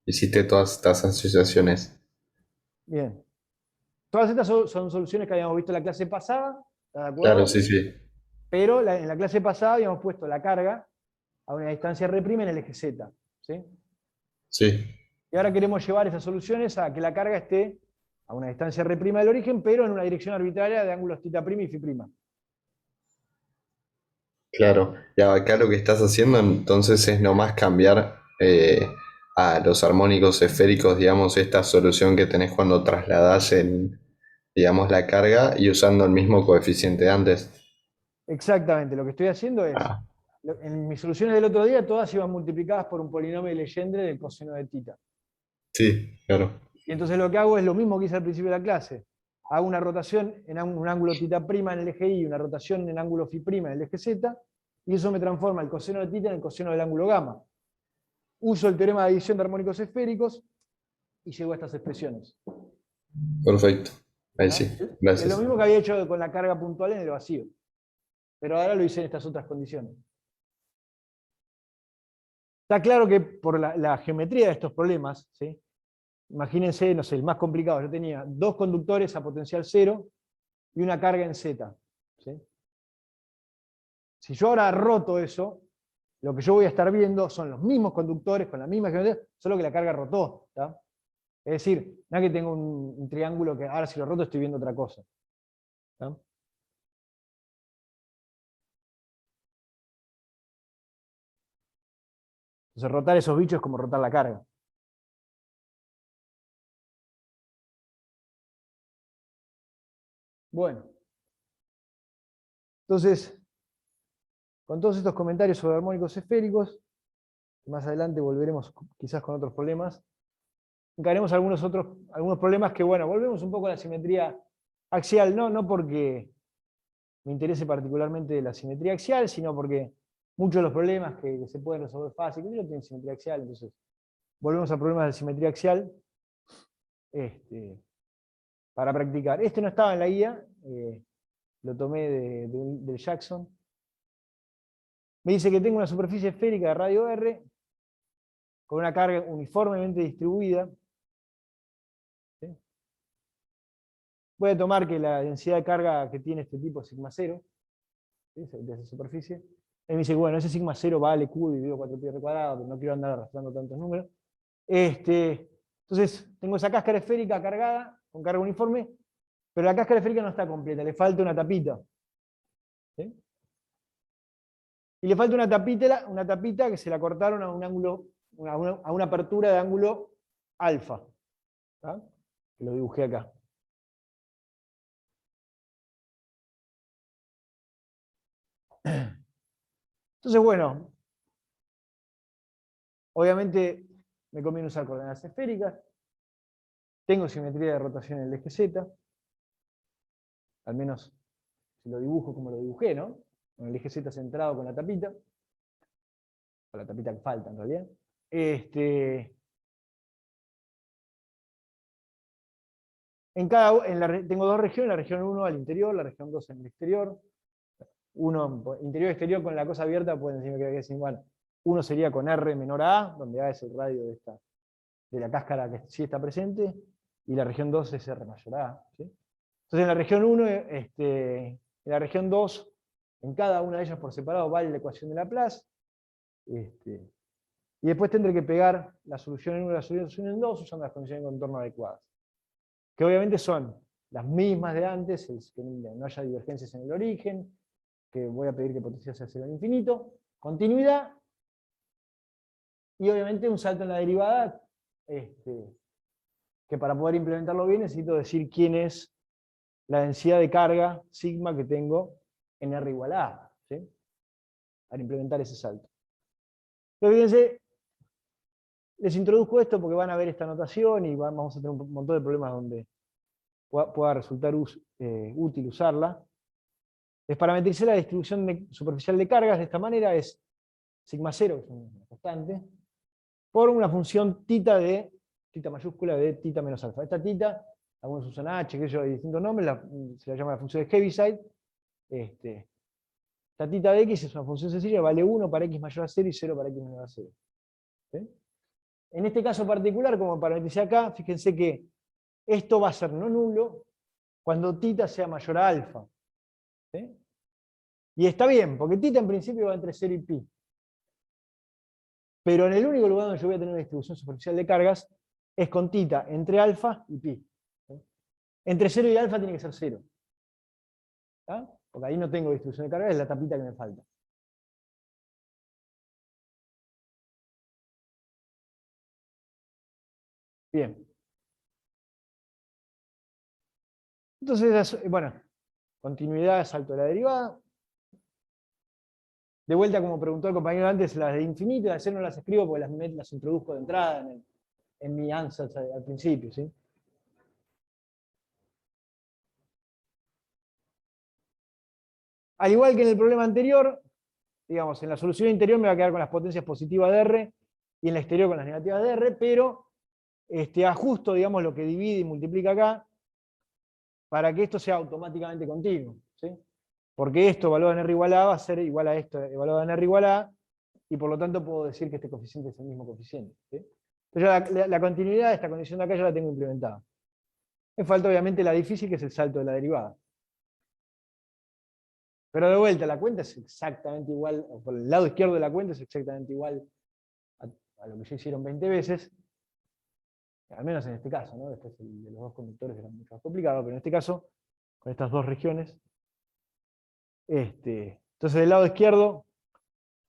hiciste todas estas asociaciones. bien. Todas estas son soluciones que habíamos visto en la clase pasada, ¿está de Claro, acuerdo? sí, sí, Pero en la clase pasada habíamos puesto la carga a una distancia R' en el eje Z. ¿Sí? sí, Y ahora queremos llevar esas soluciones a que la carga esté a una distancia R' del origen, pero en una dirección arbitraria de ángulos θ' y φ'. claro. Y acá lo que estás haciendo entonces es nomás cambiar a los armónicos esféricos, digamos, esta solución que tenés cuando trasladás digamos, la carga y usando el mismo coeficiente de antes. Exactamente, lo que estoy haciendo es, Ah, en mis soluciones del otro día, todas iban multiplicadas por un polinomio de Legendre del coseno de θ. sí, claro, Y entonces lo que hago es lo mismo que hice al principio de la clase. Hago una rotación en un ángulo θ' en el eje Y y una rotación en ángulo φ' en el eje Z, y eso me transforma el coseno de θ en el coseno del ángulo gamma. Uso el teorema de adición de armónicos esféricos y llego a estas expresiones. perfecto. Ahí ¿Ah? sí, Es lo gracias. mismo que había hecho con la carga puntual en el vacío, pero ahora lo hice en estas otras condiciones. Está claro que por la geometría de estos problemas, ¿sí? Imagínense, no sé, el más complicado, yo tenía dos conductores a potencial cero y una carga en Z. ¿Sí? Si yo ahora roto eso, lo que yo voy a estar viendo son los mismos conductores con la misma geometría, solo que la carga rotó. ¿Está? Es decir, no es que tengo un triángulo que ahora si lo roto estoy viendo otra cosa. ¿Está? Entonces rotar esos bichos es como rotar la carga. Bueno, entonces, con todos estos comentarios sobre armónicos esféricos, Más adelante volveremos quizás con otros problemas. Encaremos algunos problemas que, bueno, volvemos un poco a la simetría axial, no porque me interese particularmente la simetría axial, sino porque muchos de los problemas que se pueden resolver fácil, no tienen simetría axial, entonces volvemos a problemas de simetría axial para practicar. Este no estaba en la guía, lo tomé del Jackson. Me dice que tengo una superficie esférica de radio R con una carga uniformemente distribuida. ¿Sí? Voy a tomar que la densidad de carga que tiene este tipo es sigma 0, ¿sí? De esa superficie. Él me dice, bueno, ese sigma 0 vale Q dividido 4πr cuadrado, pero no quiero andar arrastrando tantos números. Entonces, tengo esa cáscara esférica cargada, con carga uniforme, pero la cáscara esférica no está completa, le falta una tapita. ¿Sí? Y le falta una tapita que se la cortaron a un ángulo, a una apertura de ángulo alfa. ¿Tá? Que lo dibujé acá. Entonces, bueno, obviamente me conviene usar coordenadas esféricas. Tengo simetría de rotación en el eje Z. Al menos si lo dibujo como lo dibujé, ¿no? Con el eje Z centrado con la tapita. Con la tapita que falta en realidad. Tengo dos regiones, la región 1 al interior, la región 2 en el exterior. Interior-exterior con la cosa abierta, pueden decirme que es igual. Uno sería con R menor a A, donde A es el radio de la cáscara que sí está presente, y la región 2 es R mayor a A. ¿Sí? Entonces en la región 1, en la región 2, en cada una de ellas por separado vale la ecuación de Laplace. Y después tendré que pegar la solución en 1 y la solución en 2 usando las condiciones de contorno adecuadas. Que obviamente son las mismas de antes, que no haya divergencias en el origen, que voy a pedir que potencia sea 0 al infinito, continuidad, y obviamente un salto en la derivada, que para poder implementarlo bien necesito decir quién es la densidad de carga sigma que tengo en R igual a A, ¿sí? Para implementar ese salto. Pero fíjense, les introduzco esto porque van a ver esta notación y vamos a tener un montón de problemas donde pueda resultar útil usarla. Es parametricé la distribución superficial de cargas de esta manera, es sigma 0, que es una constante, por una función tita mayúscula de tita menos alfa. Esta tita, algunos usan H, que hay distintos nombres, se la llama la función de Heaviside. Esta tita de X es una función sencilla, vale 1 para X mayor a 0 y 0 para X menor a 0. ¿Sí? En este caso particular, como parametricé acá, fíjense que esto va a ser no nulo cuando tita sea mayor a alfa. ¿Sí? Y está bien, porque tita en principio va entre 0 y pi. Pero en el único lugar donde yo voy a tener una distribución superficial de cargas es con tita entre alfa y pi. ¿Sí? Entre 0 y alfa tiene que ser 0. ¿Tá? Porque ahí no tengo distribución de cargas, es la tapita que me falta. Bien. Entonces, bueno, continuidad, salto de la derivada. De vuelta, como preguntó el compañero antes, las de infinito, de hacer no las escribo porque las introduzco de entrada en mi ansatz al principio. ¿Sí? Al igual que en el problema anterior, digamos, en la solución interior me va a quedar con las potencias positivas de R y en la exterior con las negativas de R, pero ajusto, digamos, lo que divide y multiplica acá para que esto sea automáticamente continuo. ¿Sí? Porque esto evaluado en R igual a va a ser igual a esto evaluado en R igual a, y por lo tanto puedo decir que este coeficiente es el mismo coeficiente. ¿Sí? Entonces la continuidad de esta condición de acá ya la tengo implementada. Me falta obviamente la difícil, que es el salto de la derivada. Pero de vuelta, la cuenta es exactamente igual, o por el lado izquierdo de la cuenta es exactamente igual a lo que ya hicieron 20 veces, al menos en este caso, ¿no? Después el de los dos conductores era mucho más complicado, pero en este caso, con estas dos regiones, entonces del lado izquierdo,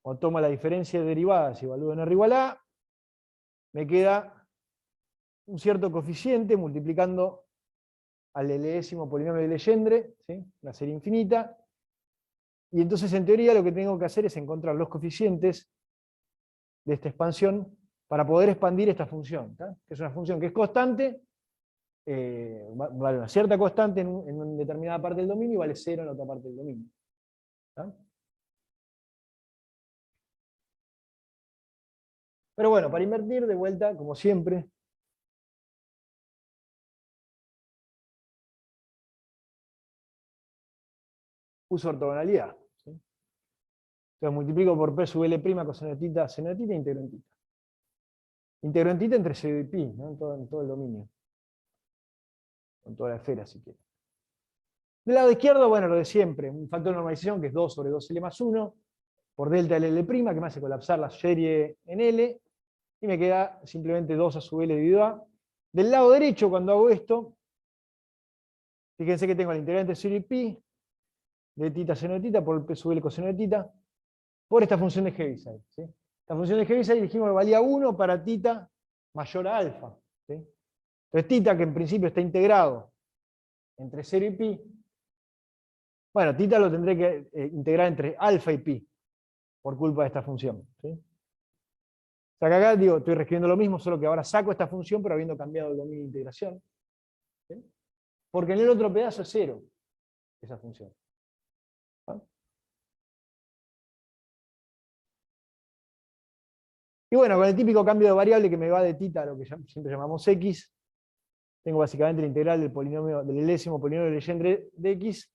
cuando tomo la diferencia de derivadas y evalúo en R igual a, me queda un cierto coeficiente multiplicando al L-ésimo polinomio de Legendre, ¿sí? Una serie infinita, y entonces en teoría lo que tengo que hacer es encontrar los coeficientes de esta expansión para poder expandir esta función, ¿tá? Que es una función que es constante, vale una cierta constante en una determinada parte del dominio y vale 0 en la otra parte del dominio. ¿Tá? Pero bueno, para invertir, de vuelta, como siempre, uso ortogonalidad. ¿Sí? Entonces multiplico por P sub L' coseno de tita, seno de tita e integro en tita. Integro en tita entre 0 y pi, ¿no? En todo el dominio. Con toda la esfera, si quiere. Del lado izquierdo, bueno, lo de siempre. Un factor de normalización que es 2 sobre 2L más 1 por delta L', que me hace colapsar la serie en L. Y me queda simplemente 2 a sub L dividido A. Del lado derecho, cuando hago esto, fíjense que tengo la integral entre 0 y pi de tita seno de tita por el P sub L coseno de tita por esta función de Heaviside. ¿Sí? Esta función de Heaviside dijimos que valía 1 para tita mayor a alfa. ¿Sí? Entonces tita, que en principio está integrado entre 0 y pi, bueno, tita lo tendré que integrar entre alfa y pi por culpa de esta función. ¿Sí? O sea que acá digo, estoy reescribiendo lo mismo, solo que ahora saco esta función, pero habiendo cambiado el dominio de integración. ¿Sí? Porque en el otro pedazo es 0, esa función. ¿Ah? Y bueno, con el típico cambio de variable que me va de tita a lo que siempre llamamos x, tengo básicamente la integral del polinomio, del enésimo polinomio de Legendre de x,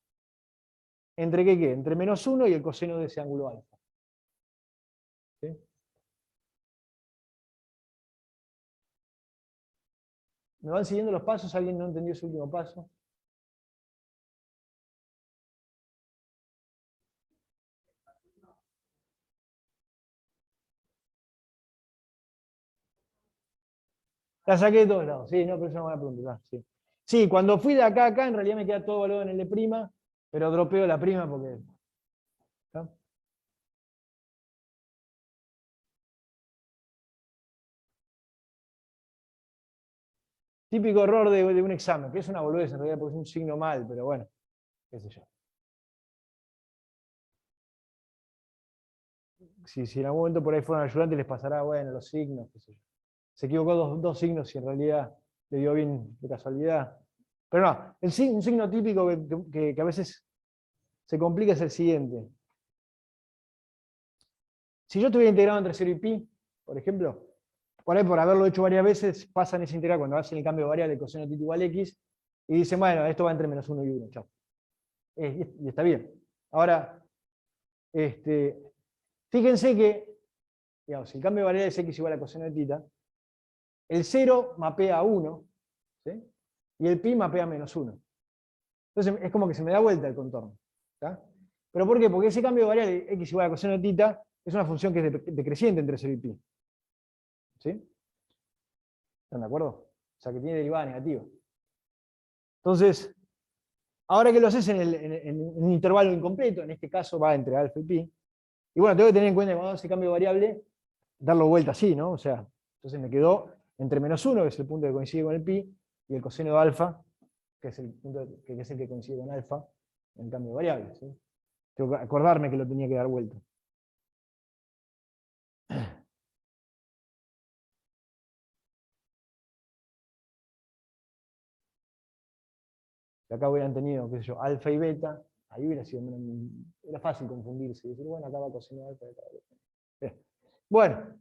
¿entre qué? Entre menos 1 y el coseno de ese ángulo alfa. ¿Sí? ¿Me van siguiendo los pasos? ¿Alguien no entendió ese último paso? La saqué de todos lados. Sí, no, pero eso no me van a preguntar. Sí. Sí, cuando fui de acá a acá, en realidad me queda todo valor en L', pero dropeo la prima porque... ¿no? Típico error de un examen, que es una boludez en realidad porque es un signo mal, pero bueno, qué sé yo. Si en algún momento por ahí fueron ayudantes les pasará, bueno, los signos, qué sé yo. Se equivocó dos signos y en realidad le dio bien de casualidad. Pero no, un signo típico que a veces se complica es el siguiente. Si yo estuviera integrado entre 0 y pi, por ejemplo, por ahí por haberlo hecho varias veces, pasan ese integral cuando hacen el cambio de variable coseno de tita igual x, y dicen, bueno, esto va entre menos 1 y 1, chao. Y está bien. Ahora, fíjense que, digamos, si el cambio de variable es x igual a coseno de tita, el 0 mapea a 1, ¿sí? Y el pi mapea a menos 1. Entonces es como que se me da vuelta el contorno. ¿Tá? ¿Pero por qué? Porque ese cambio de variable x igual a coseno de tita es una función que es decreciente entre 0 y pi. ¿Sí? ¿Están de acuerdo? O sea que tiene derivada negativa. Entonces, ahora que lo haces en un intervalo incompleto, en este caso va entre alfa y pi, y bueno, tengo que tener en cuenta que cuando hace cambio de variable, darlo vuelta así, ¿no? O sea, entonces me quedó entre menos 1, que es el punto que coincide con el pi, y el coseno de alfa, que es el punto que coincide con alfa, en el cambio de variable. ¿Sí? Tengo que acordarme que lo tenía que dar vuelta. Acá hubieran tenido, qué sé yo, alfa y beta, ahí hubiera sido, era fácil confundirse y decir, bueno, acá va coseno de alfa y beta. Bueno,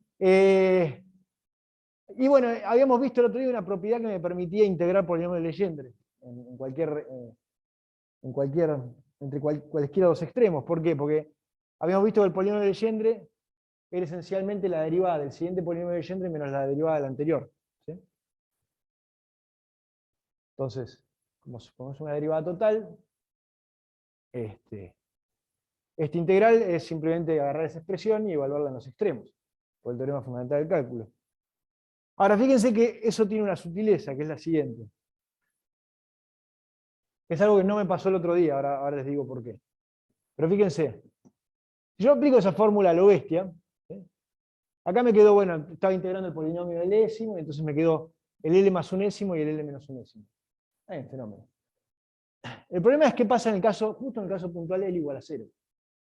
y bueno, habíamos visto el otro día una propiedad que me permitía integrar polinomio de Legendre entre cualquiera de los extremos. ¿Por qué? Porque habíamos visto que el polinomio de Legendre era esencialmente la derivada del siguiente polinomio de Legendre menos la derivada del anterior. ¿Sí? Entonces, como es una derivada total, este integral es simplemente agarrar esa expresión y evaluarla en los extremos, por el teorema fundamental del cálculo. Ahora, fíjense que eso tiene una sutileza, que es la siguiente. Es algo que no me pasó el otro día, ahora les digo por qué. Pero fíjense, si yo aplico esa fórmula a lo bestia, ¿sí? Acá me quedó, bueno, estaba integrando el polinomio del ésimo, entonces me quedó el L más unésimo y el L menos unésimo. Fenómeno. El problema es qué pasa justo en el caso puntual L igual a 0.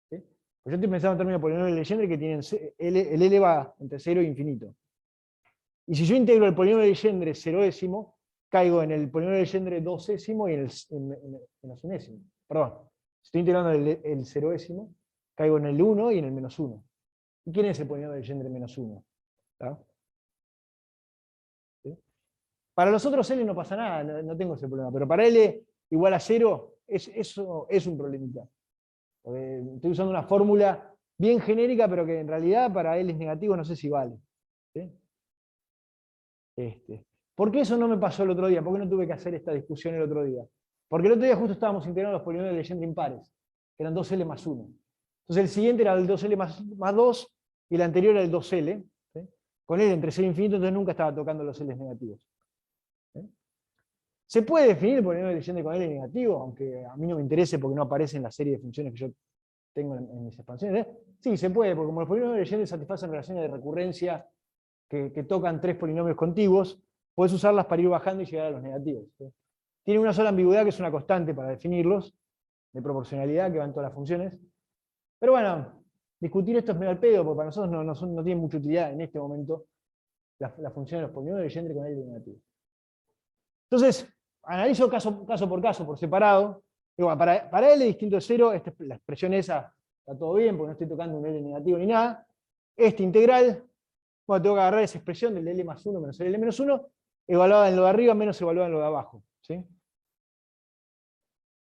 ¿Sí? Pues yo estoy pensando en términos de polinomios de Legendre que tienen el L va entre 0 e infinito. Y si yo integro el polinomio de Legendre 0º, caigo en el polinomio de Legendre 2º y en los unésimo. Perdón, si estoy integrando el 0º, caigo en el 1 y en el menos 1. ¿Y quién es el polinomio de Legendre menos 1? ¿Sí? Para los otros L no pasa nada, no tengo ese problema, pero para L igual a 0, eso es un problemita. Porque estoy usando una fórmula bien genérica, pero que en realidad para L es negativo, no sé si vale. ¿Sí? ¿Por qué eso no me pasó el otro día? ¿Por qué no tuve que hacer esta discusión el otro día? Porque el otro día justo estábamos integrando los polinomios de Legendre impares, que eran 2L más 1. Entonces el siguiente era el 2L más 2 y el anterior era el 2L. ¿Sí? Con L entre 0 e infinito, entonces nunca estaba tocando los L negativos. ¿Sí? ¿Se puede definir el polinomio de Legendre con L negativo? Aunque a mí no me interese porque no aparece en la serie de funciones que yo tengo en mis expansiones. Sí, se puede, porque como los polinomios de Legendre satisfacen relaciones de recurrencia que tocan 3 polinomios contiguos, puedes usarlas para ir bajando y llegar a los negativos. ¿Sí? Tiene una sola ambigüedad que es una constante para definirlos, de proporcionalidad que va en todas las funciones. Pero bueno, discutir esto es medio al pedo, porque para nosotros no tiene mucha utilidad en este momento la función de los polinomios de Legendre con L negativo. Entonces, analizo caso por caso, por separado. Digo, para L distinto de 0, la expresión esa está todo bien, porque no estoy tocando un L negativo ni nada. Este integral, bueno, tengo que agarrar esa expresión del L más 1 menos el L menos 1, evaluada en lo de arriba menos evaluada en lo de abajo. ¿Sí?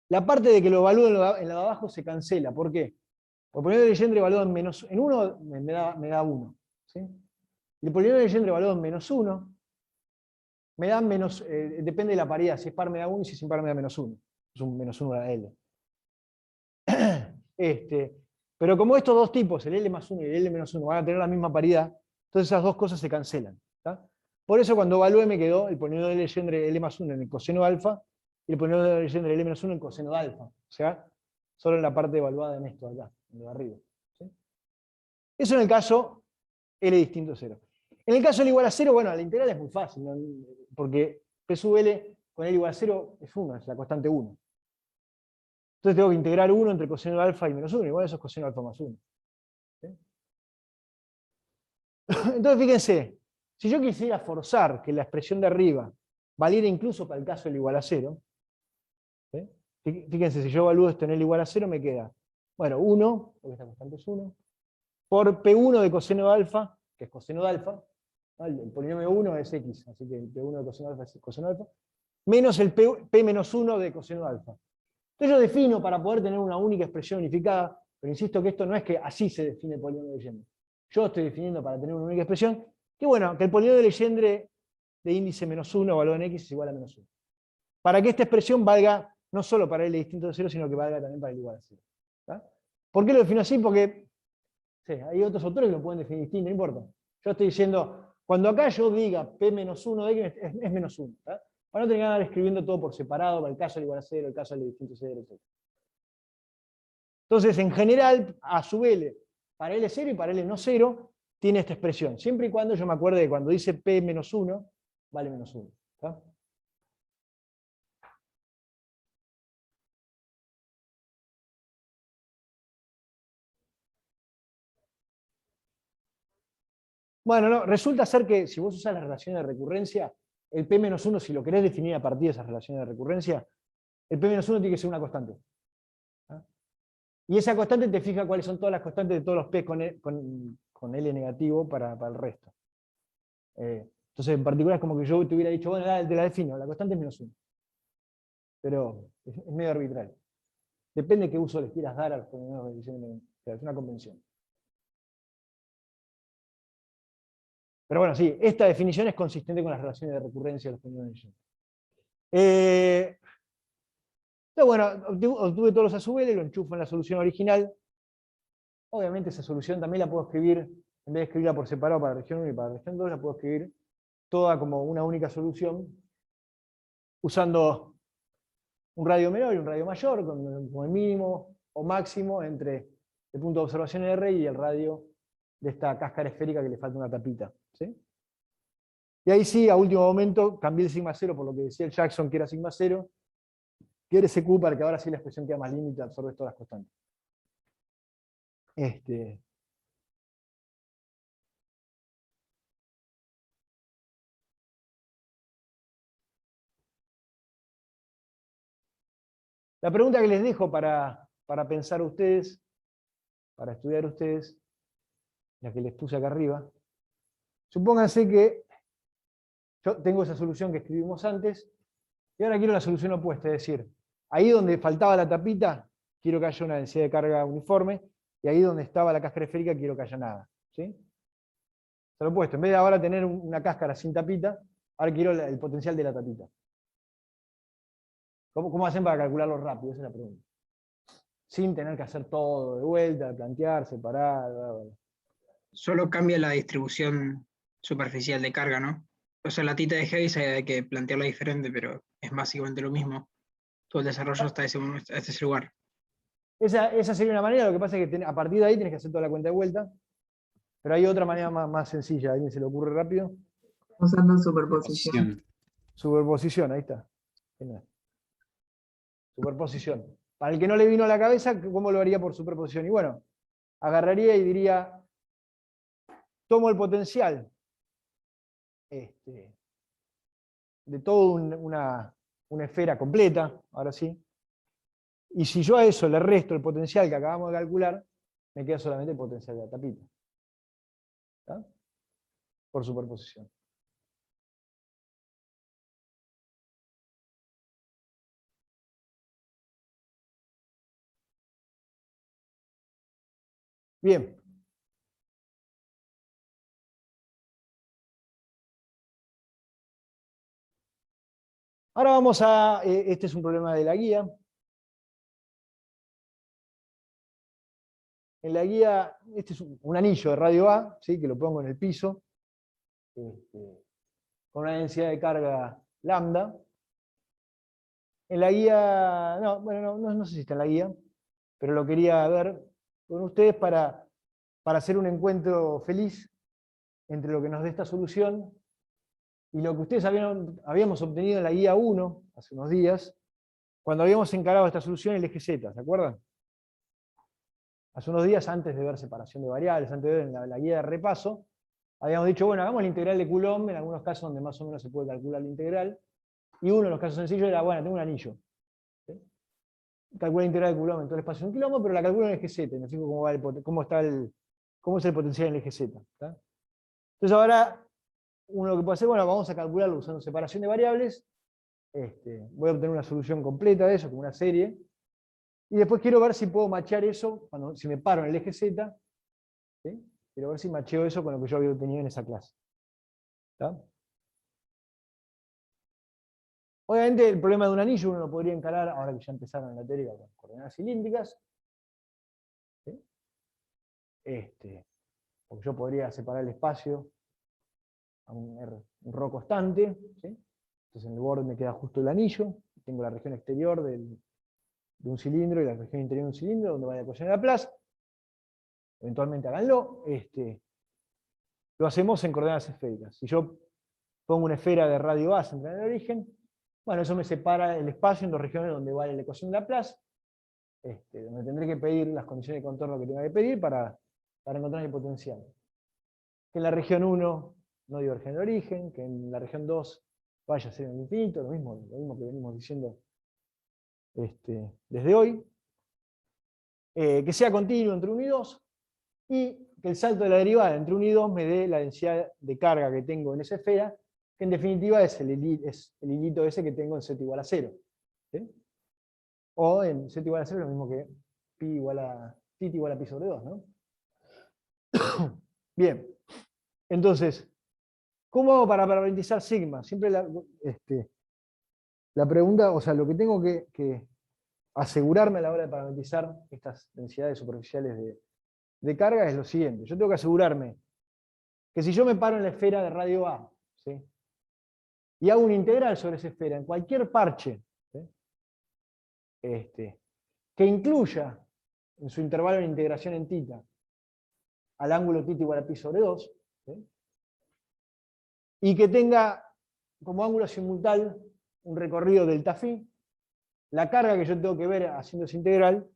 La parte de que lo evalúo en lo de abajo se cancela. ¿Por qué? Porque el polinomio de Legendre evaluado en 1 me da 1. ¿Sí? Y el polinomio de Legendre evaluado en menos 1 me da menos, depende de la paridad, si es par me da 1 y si es impar me da menos 1. Es un menos 1 a la L. Pero como estos dos tipos, el L más 1 y el L menos 1, van a tener la misma paridad, entonces esas dos cosas se cancelan. ¿Tá? Por eso cuando evalué me quedó el polinomio de Legendre L más 1 en el coseno de alfa y el polinomio de Legendre L menos 1 en el coseno de alfa. O sea, solo en la parte evaluada en esto acá, en lo de arriba. ¿Sí? Eso en el caso L distinto de 0. En el caso L igual a 0, bueno, la integral es muy fácil, ¿no? Porque P sub L con L igual a 0 es 1, es la constante 1. Entonces tengo que integrar 1 entre coseno de alfa y menos 1, igual eso es coseno de alfa más 1. ¿Sí? Entonces fíjense, si yo quisiera forzar que la expresión de arriba valiera incluso para el caso L igual a 0, ¿sí? Fíjense, si yo evalúo esto en L igual a 0 me queda, bueno, 1, porque esta constante es 1, por P1 de coseno de alfa, que es coseno de alfa, ¿no? El polinomio 1 es X, así que el P1 de coseno de alfa es coseno de alfa, menos el P menos 1 de coseno de alfa. Entonces yo defino para poder tener una única expresión unificada, pero insisto que esto no es que así se define el polinomio de Legendre. Yo estoy definiendo para tener una única expresión, que bueno, que el polinomio de Legendre de índice menos 1 evaluado en X es igual a menos 1. Para que esta expresión valga no solo para L distinto de 0, sino que valga también para L igual a 0. ¿Tá? ¿Por qué lo defino así? Porque sí, hay otros autores que lo pueden definir distinto, no importa. Yo estoy diciendo, cuando acá yo diga P menos 1 de X es menos 1. ¿Tá? Para no tener que andar escribiendo todo por separado, para el caso L igual a 0, el caso L distinto de 0, etc. Entonces, en general, a sub L, para L 0 y para L no 0, tiene esta expresión. Siempre y cuando yo me acuerde de cuando dice P menos 1, vale menos 1. ¿Tá? Bueno, no, resulta ser que si vos usás las relaciones de recurrencia, el P-1, si lo querés definir a partir de esas relaciones de recurrencia, el P-1 tiene que ser una constante. ¿Ah? Y esa constante te fija cuáles son todas las constantes de todos los P con L negativo para el resto. Entonces, en particular, es como que yo te hubiera dicho, bueno, te la defino, la constante es -1. Pero es medio arbitrario. Depende de qué uso les quieras dar a los polinomios de Legendre. Es una convención. Pero bueno, sí, esta definición es consistente con las relaciones de recurrencia de los polinomios de Legendre. Entonces, bueno, obtuve todos los A sub L, lo enchufo en la solución original. Obviamente esa solución también la puedo escribir, en vez de escribirla por separado para región 1 y para región 2, la puedo escribir toda como una única solución, usando un radio menor y un radio mayor, con el mínimo o máximo entre el punto de observación R y el radio de esta cáscara esférica que le falta una tapita. ¿Sí? Y ahí sí, a último momento, cambié el sigma 0 por lo que decía el Jackson, que era sigma 0, que era SQ para que ahora sí la expresión queda más límite, absorbe todas las constantes. La pregunta que les dejo para pensar ustedes, para estudiar ustedes, la que les puse acá arriba, supónganse que yo tengo esa solución que escribimos antes, y ahora quiero la solución opuesta, es decir, ahí donde faltaba la tapita, quiero que haya una densidad de carga uniforme, y ahí donde estaba la cáscara esférica, quiero que haya nada. ¿Sí? Se lo opuesto, en vez de ahora tener una cáscara sin tapita, ahora quiero el potencial de la tapita. ¿Cómo hacen para calcularlo rápido? Esa es la pregunta. Sin tener que hacer todo de vuelta, plantear, separar, bla, bla, bla. Solo cambia la distribución superficial de carga, ¿no? O sea, la tita de Hayes hay que plantearla diferente, pero es básicamente lo mismo. Todo el desarrollo hasta ese lugar. Esa sería una manera, lo que pasa es que a partir de ahí tienes que hacer toda la cuenta de vuelta, pero hay otra manera más sencilla, ¿a alguien se le ocurre rápido? Usando superposición. Superposición, ahí está. Genial. Superposición. Para el que no le vino a la cabeza, ¿cómo lo haría por superposición? Y bueno, agarraría y diría, tomo el potencial de toda una esfera completa, ahora sí, y si yo a eso le resto el potencial que acabamos de calcular, me queda solamente el potencial de la tapita. ¿Está? Por superposición. Bien. Ahora vamos a, este es un problema de la guía. En la guía, este es un anillo de radio A, ¿sí? Que lo pongo en el piso, con una densidad de carga lambda. En la guía, no sé si está en la guía, pero lo quería ver con ustedes para hacer un encuentro feliz entre lo que nos dé esta solución y lo que ustedes habíamos obtenido en la guía 1, hace unos días, cuando habíamos encarado esta solución en el eje Z, ¿se acuerdan? Hace unos días, antes de ver separación de variables, antes de ver en la guía de repaso, habíamos dicho, bueno, hagamos la integral de Coulomb, en algunos casos donde más o menos se puede calcular la integral, y uno de los casos sencillos era, bueno, tengo un anillo. ¿Sí? Calculo la integral de Coulomb en todo el espacio de un quilombo, pero la calculo en el eje Z, y me fijo cómo es el potencial en el eje Z. ¿Está? Entonces ahora, uno lo que puede hacer, bueno, vamos a calcularlo usando separación de variables, voy a obtener una solución completa de eso, como una serie, y después quiero ver si puedo machear eso, si me paro en el eje Z, ¿sí? Quiero ver si macheo eso con lo que yo había obtenido en esa clase. ¿Está? Obviamente el problema de un anillo uno lo podría encarar, ahora que ya empezaron en la teoría con coordenadas cilíndricas. ¿Sí? Porque yo podría separar el espacio a un ρ constante, ¿sí? Entonces en el borde me queda justo el anillo, tengo la región exterior de un cilindro y la región interior de un cilindro, donde va la ecuación de Laplace. Eventualmente háganlo. Lo hacemos en coordenadas esféricas. Si yo pongo una esfera de radio A centrada en el origen, bueno, eso me separa el espacio en dos regiones donde vale la ecuación de Laplace, donde tendré que pedir las condiciones de contorno que tenga que pedir para encontrar el potencial. Que en la región 1 no diverge en el origen, que en la región 2 vaya a ser en el infinito, lo mismo que venimos diciendo desde hoy. Que sea continuo entre 1 y 2, y que el salto de la derivada entre 1 y 2 me dé la densidad de carga que tengo en esa esfera, que en definitiva es el hilito ese que tengo en z igual a 0. ¿Sí? O en z igual a 0 es lo mismo que θ igual a pi sobre 2, ¿no? Bien, entonces, ¿cómo hago para parametrizar sigma? Siempre la pregunta, o sea, lo que tengo que asegurarme a la hora de parametrizar estas densidades superficiales de carga es lo siguiente. Yo tengo que asegurarme que si yo me paro en la esfera de radio A, ¿sí? Y hago una integral sobre esa esfera, en cualquier parche, ¿sí? Que incluya en su intervalo de integración en θ al ángulo θ igual a pi sobre 2, ¿sí? Y que tenga como ángulo simultáneo un recorrido delta phi, la carga que yo tengo que ver haciendo esa integral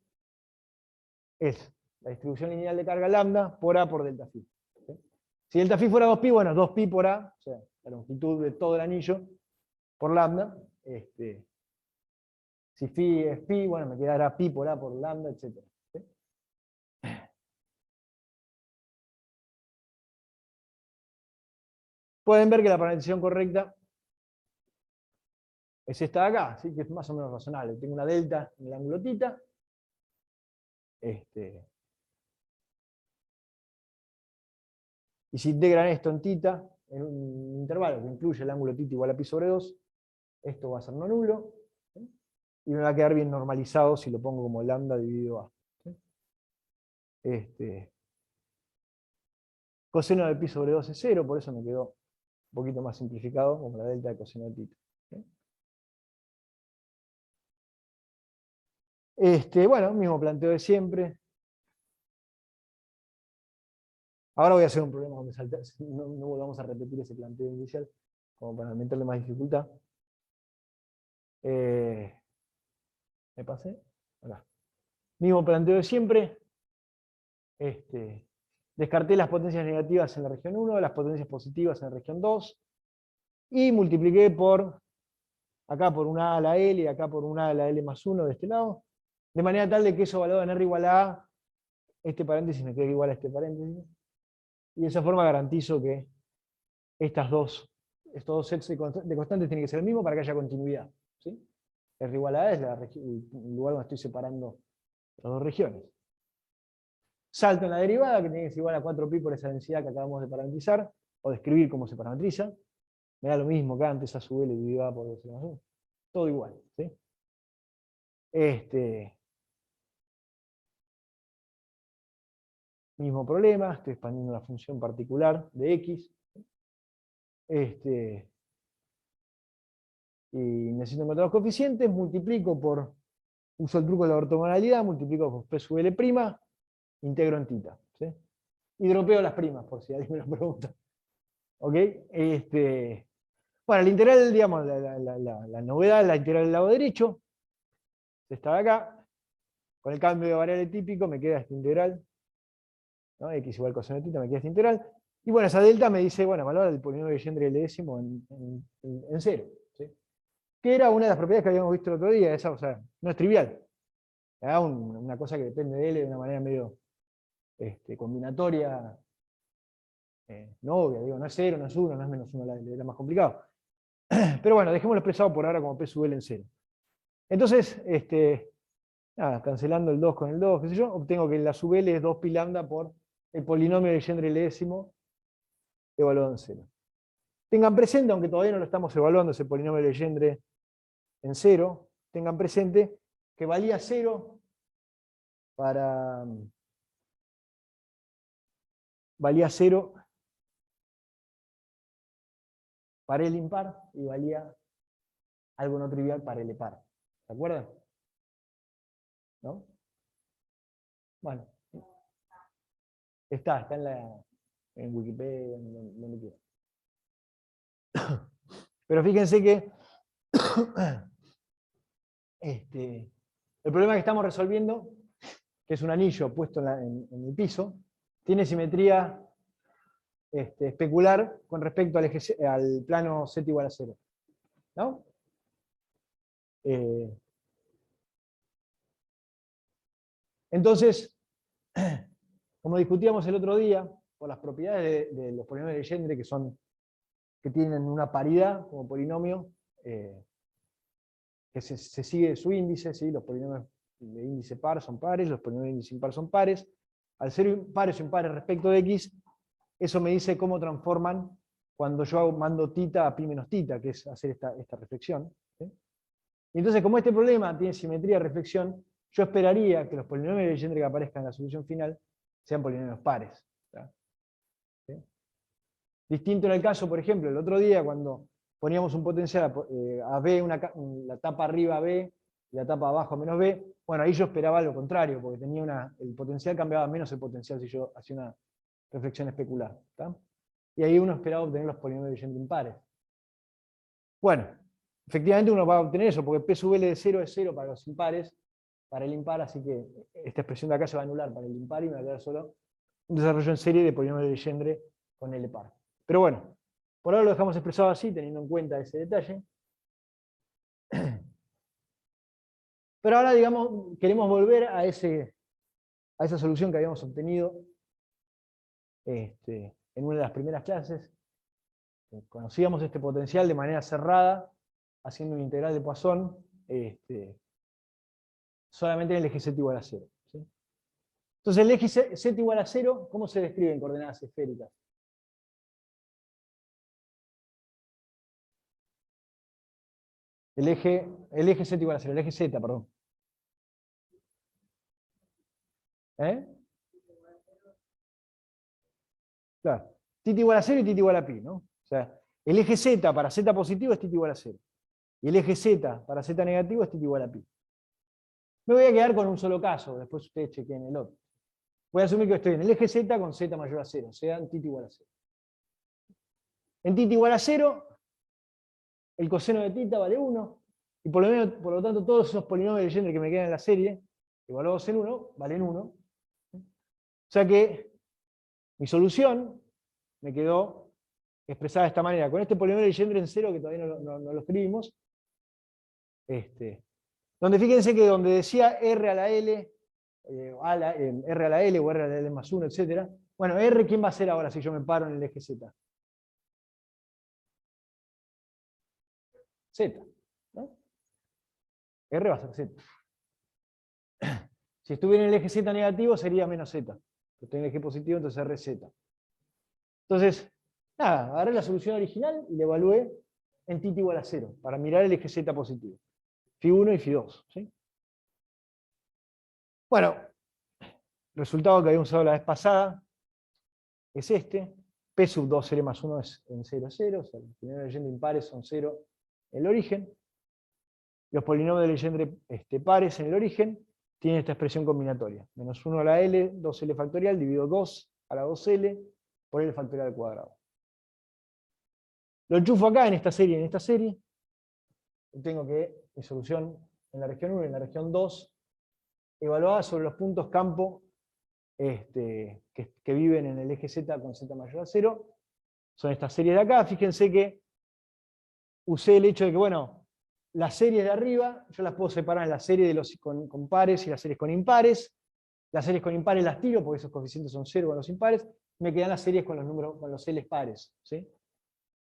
es la distribución lineal de carga lambda por A por delta phi. ¿Sí? Si delta phi fuera 2pi, bueno, 2pi por A, o sea, la longitud de todo el anillo por lambda. Si phi es pi, bueno, me quedará pi por A por lambda, etc. ¿Sí? Pueden ver que la parametrización correcta es esta de acá, ¿sí? Que es más o menos razonable. Tengo una delta en el ángulo θ. Y si integran esto en θ, en un intervalo que incluye el ángulo θ igual a pi sobre 2, esto va a ser no nulo. ¿Sí? Y me va a quedar bien normalizado si lo pongo como lambda dividido a. ¿Sí? Coseno de pi sobre 2 es 0, por eso me quedó un poquito más simplificado, como la delta de coseno de θ. ¿Sí? Bueno, mismo planteo de siempre. Ahora voy a hacer un problema donde no volvamos a repetir ese planteo inicial, como para meterle más dificultad. ¿Me pasé? Acá. Mismo planteo de siempre. Descarté las potencias negativas en la región 1, las potencias positivas en la región 2, y multipliqué por, acá por una A a la L, y acá por una A a la L más 1 de este lado, de manera tal de que eso evaluado en R igual a A, este paréntesis me queda igual a este paréntesis, y de esa forma garantizo que estos dos sets de constantes tienen que ser el mismo para que haya continuidad. ¿Sí? R igual a A es el lugar donde estoy separando las dos regiones. Salto en la derivada, que tiene que ser igual a 4pi por esa densidad que acabamos de parametrizar, o describir cómo se parametriza. Me da lo mismo que antes, A sub L dividido A por 2 más 1. Todo igual. ¿Sí? Mismo problema, estoy expandiendo la función particular de x. Y necesito encontrar los coeficientes, multiplico por, uso el truco de la ortogonalidad, multiplico por P sub L', integro en θ. ¿Sí? Y dropeo las primas, por si alguien me lo pregunta. ¿Ok? Bueno, la integral, digamos, la novedad es la integral del lado derecho. Esta de acá. Con el cambio de variable típico me queda esta integral. ¿No? X igual coseno de θ, me queda esta integral. Y bueno, esa delta me dice, bueno, valora el polinomio de Legendre L-décimo en 0. ¿Sí? Que era una de las propiedades que habíamos visto el otro día. Esa, o sea, no es trivial. Una cosa que depende de L de una manera medio combinatoria, no obvia, digo, no es 0, no es 1, no es menos 1, era más complicado. Pero bueno, dejémoslo expresado por ahora como P sub L en 0. Entonces, nada, cancelando el 2 con el 2, qué sé yo, obtengo que la sub L es 2pi lambda por el polinomio de Legendre L-décimo evaluado en 0. Tengan presente, aunque todavía no lo estamos evaluando ese polinomio de Legendre en 0, tengan presente que valía 0 para... valía 0 para el impar y valía algo no trivial para el par. ¿Se acuerdan? ¿No? Bueno. Está en Wikipedia, donde quiera. Pero fíjense que el problema que estamos resolviendo, que es un anillo puesto en el piso, tiene simetría especular con respecto al plano z igual a 0. ¿No? Entonces, como discutíamos el otro día, por las propiedades de los polinomios de Legendre que tienen una paridad como polinomio, que se sigue su índice, ¿sí? Los polinomios de índice par son pares, los polinomios de índice impar son pares. Al ser pares o impares respecto de x, eso me dice cómo transforman cuando yo mando θ a pi menos θ, que es hacer esta reflexión. ¿Sí? Y entonces, como este problema tiene simetría de reflexión, yo esperaría que los polinomios de Legendre que aparezcan en la solución final sean polinomios pares. ¿Sí? Distinto en el caso, por ejemplo, el otro día cuando poníamos un potencial a B, la tapa arriba a B y la tapa abajo a menos B, bueno, ahí yo esperaba lo contrario, porque tenía el potencial cambiaba menos el potencial si yo hacía una reflexión especular. ¿Tá? Y ahí uno esperaba obtener los polinomios de Legendre impares. Bueno, efectivamente uno va a obtener eso, porque P sub L de 0 es 0 para los impares, para el impar, así que esta expresión de acá se va a anular para el impar y me va a quedar solo un desarrollo en serie de polinomio de Legendre con L par. Pero bueno, por ahora lo dejamos expresado así, teniendo en cuenta ese detalle. Pero ahora, digamos, queremos volver a esa solución que habíamos obtenido en una de las primeras clases. Conocíamos este potencial de manera cerrada, haciendo un integral de Poisson, solamente en el eje z igual a 0. ¿Sí? Entonces el eje z igual a 0, ¿cómo se describe en coordenadas esféricas? El eje z igual a 0, el eje z, perdón. Claro, θ igual a 0 y θ igual a pi, ¿no? O sea, el eje z para z positivo es θ igual a 0. Y el eje z para z negativo es θ igual a pi. Me voy a quedar con un solo caso, después ustedes chequen el otro. Voy a asumir que estoy en el eje z con z mayor a 0, o sea, en θ igual a 0. En θ igual a 0, el coseno de θ vale 1, y por lo tanto todos esos polinomios de Legendre que me quedan en la serie, evaluados en 1, valen 1. O sea que mi solución me quedó expresada de esta manera, con este polinomio de Legendre en 0, que todavía no lo escribimos, donde fíjense que donde decía R a la L, R a la L o R a la L más 1, etc. Bueno, R, ¿quién va a ser ahora si yo me paro en el eje Z? Z. ¿No? R va a ser Z. Si estuviera en el eje Z negativo sería menos Z. Estoy en el eje positivo, entonces RZ. Entonces, nada, agarré la solución original y la evalué en θ igual a 0, para mirar el eje Z positivo. Φ1 y Φ2. ¿Sí? Bueno, el resultado que habíamos usado la vez pasada es este. P sub 2L más 1 es en 0, 0. O sea, los polinomios de Legendre impares son 0 en el origen. Los polinomios de Legendre pares en el origen tienen esta expresión combinatoria. Menos 1 a la L, 2L factorial, dividido 2 a la 2L por L factorial al cuadrado. Lo enchufo acá en esta serie, y tengo que mi solución en la región 1 y en la región 2, evaluada sobre los puntos campo que viven en el eje Z con Z mayor a 0, son estas series de acá. Fíjense que usé el hecho de que, bueno, las series de arriba, yo las puedo separar en la serie con pares y las series con impares. Las series con impares las tiro porque esos coeficientes son 0 con los impares. Me quedan las series con los L pares. ¿Sí?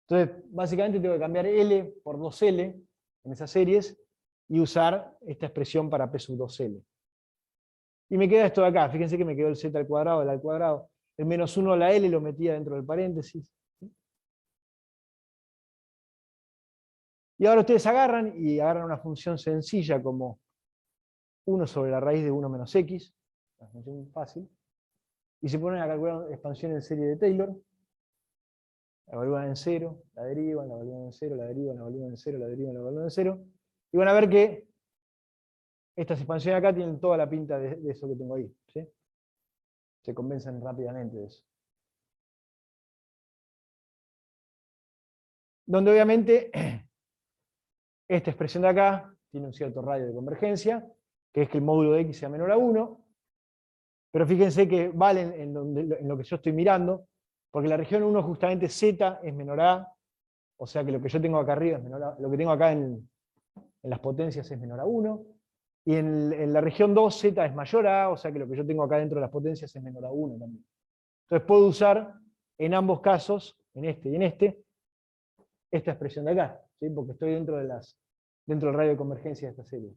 Entonces, básicamente tengo que cambiar L por 2L en esas series y usar esta expresión para P sub 2L. Y me queda esto de acá. Fíjense que me quedó el Z al cuadrado, el al cuadrado. El menos 1 a la L lo metía dentro del paréntesis. Y ahora ustedes agarran una función sencilla como 1 sobre la raíz de 1 menos x, una función fácil, y se ponen a calcular expansión en serie de Taylor. La evalúan en 0, la derivan, la evalúan en 0, la derivan, la evalúan en 0, la derivan, la evalúan en 0. Y van a ver que estas expansiones acá tienen toda la pinta de eso que tengo ahí. ¿Sí? Se convencen rápidamente de eso. Donde obviamente esta expresión de acá tiene un cierto radio de convergencia, que es que el módulo de x sea menor a 1, pero fíjense que vale en lo que yo estoy mirando, porque la región 1 justamente z es menor a a, o sea que lo que yo tengo acá arriba es menor a, lo que tengo acá en las potencias es menor a 1, y en la región 2 z es mayor a, o sea que lo que yo tengo acá dentro de las potencias es menor a 1 también. Entonces puedo usar en ambos casos, en este y en este, esta expresión de acá, ¿sí? Porque estoy dentro del radio de convergencia de esta serie.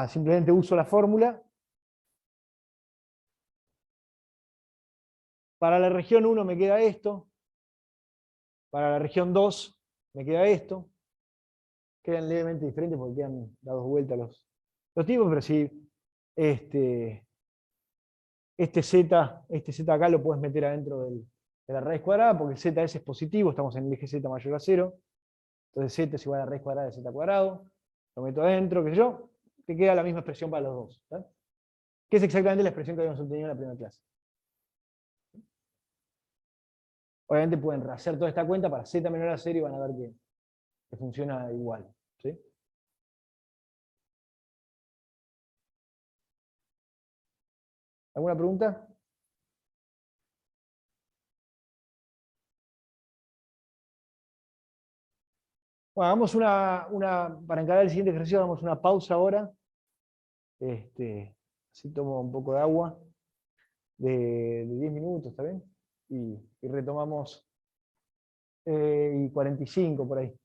Simplemente uso la fórmula. Para la región 1 me queda esto, para la región 2 me queda esto. Quedan levemente diferentes porque quedan dados vueltas los tipos, pero si este z acá lo puedes meter adentro de la raíz cuadrada, porque el z es positivo, estamos en el eje z mayor a 0, entonces z es igual a la raíz cuadrada de z cuadrado, lo meto adentro, qué sé yo, te queda la misma expresión para los dos, ¿sí? Que es exactamente la expresión que habíamos obtenido en la primera clase. Obviamente pueden hacer toda esta cuenta para z menor a 0 y van a ver que funciona igual. ¿Sí? ¿Alguna pregunta? Bueno, hagamos para encarar el siguiente ejercicio, hagamos una pausa ahora. Así tomo un poco de agua de 10 minutos, ¿está bien? Y retomamos y 45 por ahí.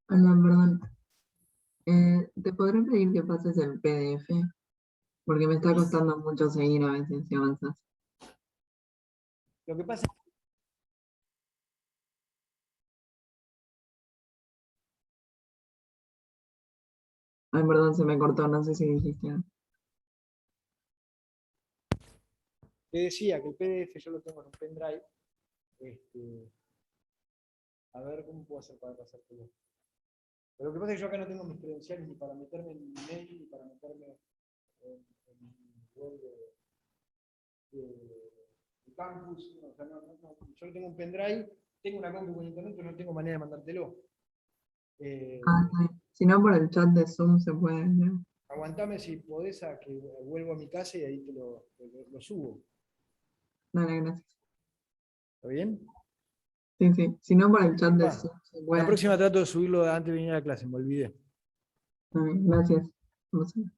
Hola, perdón. ¿Te podré pedir que pases el PDF? Porque me está costando mucho seguir a veces si avanzas. Lo que pasa Ay, perdón, se me cortó, no sé si dijiste algo. te decía que el PDF yo lo tengo en un pendrive. A ver cómo puedo hacer para pasártelo. Pero lo que pasa es que yo acá no tengo mis credenciales ni para meterme en mi email, ni para meterme en mi web de campus. No, o sea, yo lo tengo en pendrive, tengo una compu con internet, pero no tengo manera de mandártelo. Ah, está bien. Si no, por el chat de Zoom se puede, ¿no? Aguantame si podés a que vuelvo a mi casa y ahí te lo subo. Dale, gracias. ¿Está bien? Sí, sí. Si no, por el chat de Va. Zoom se La puede. próxima trato de subirlo antes de venir a la clase, me olvidé. Dale, gracias. Vamos a ver.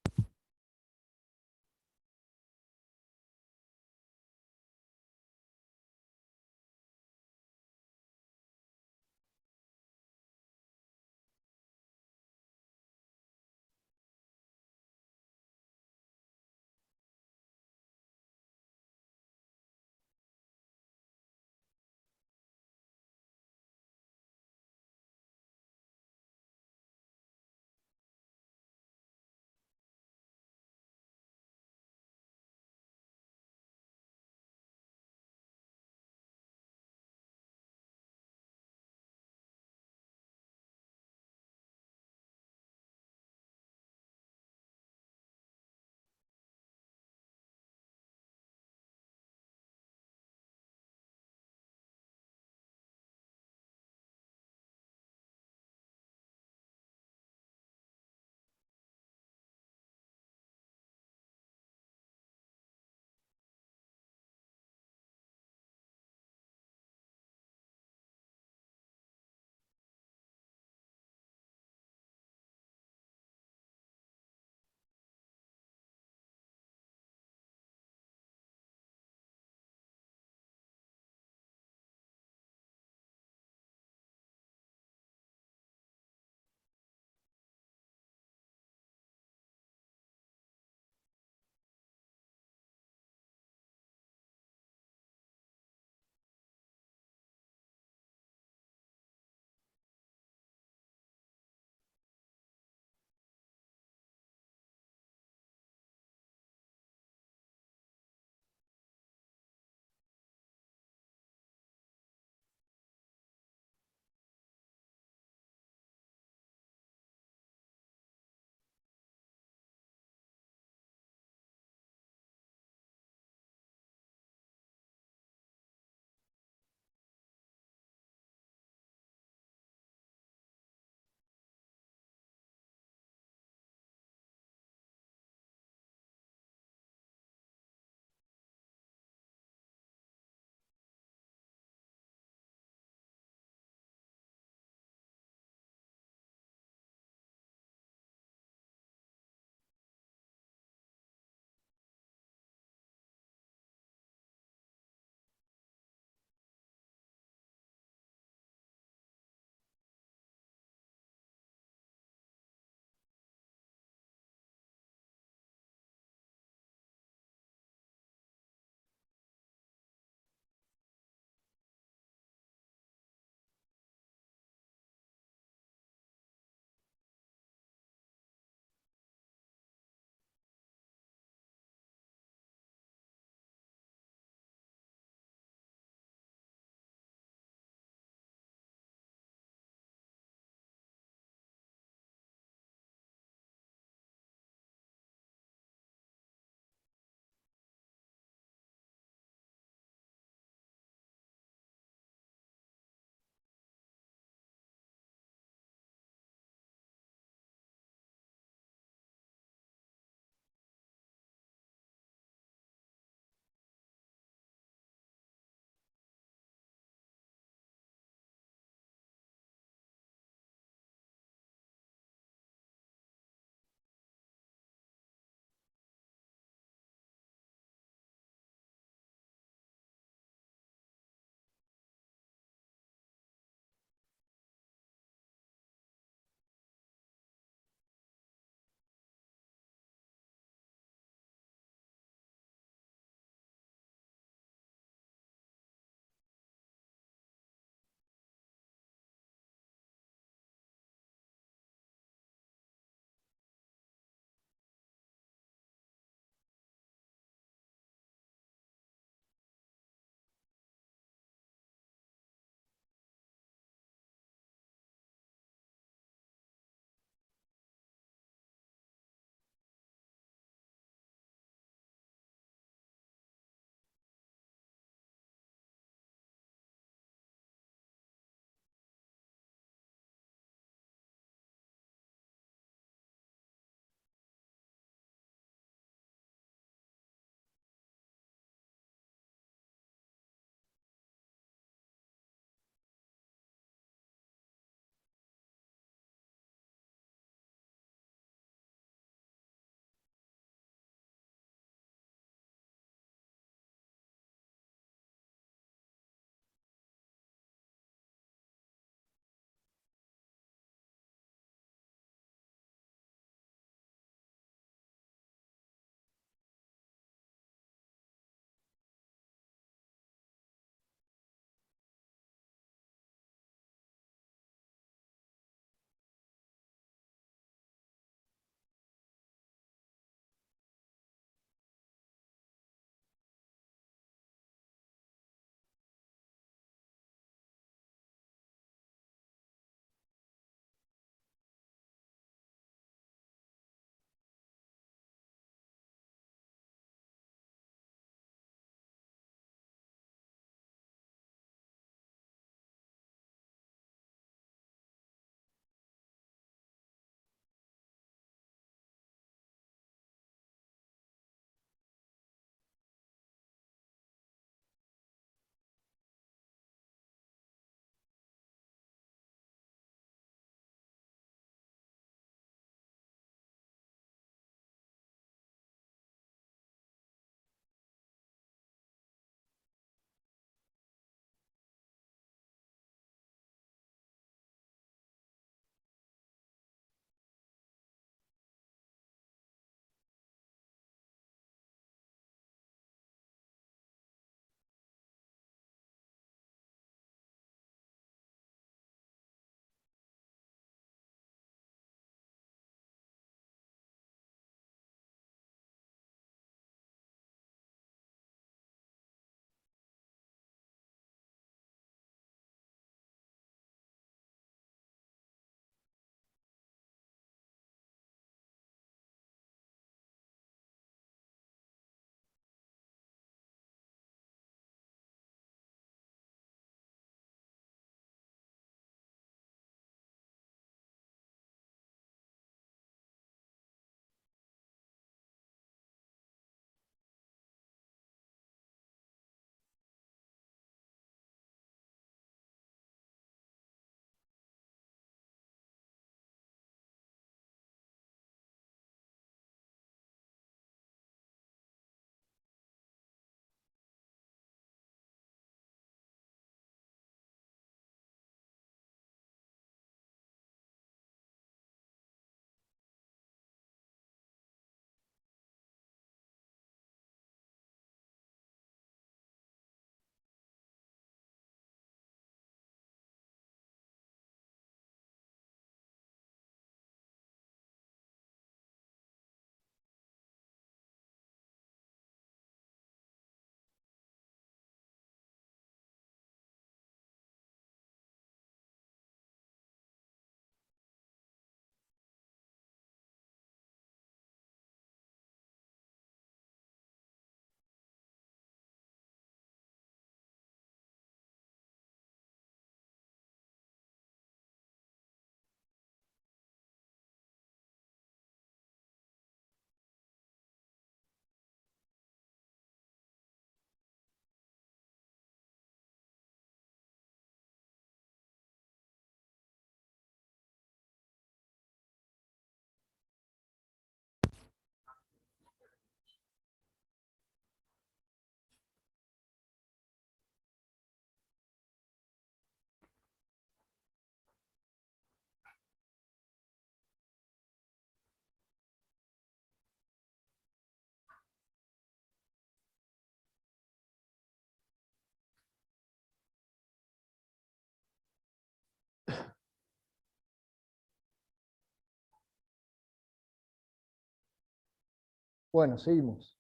Bueno, seguimos.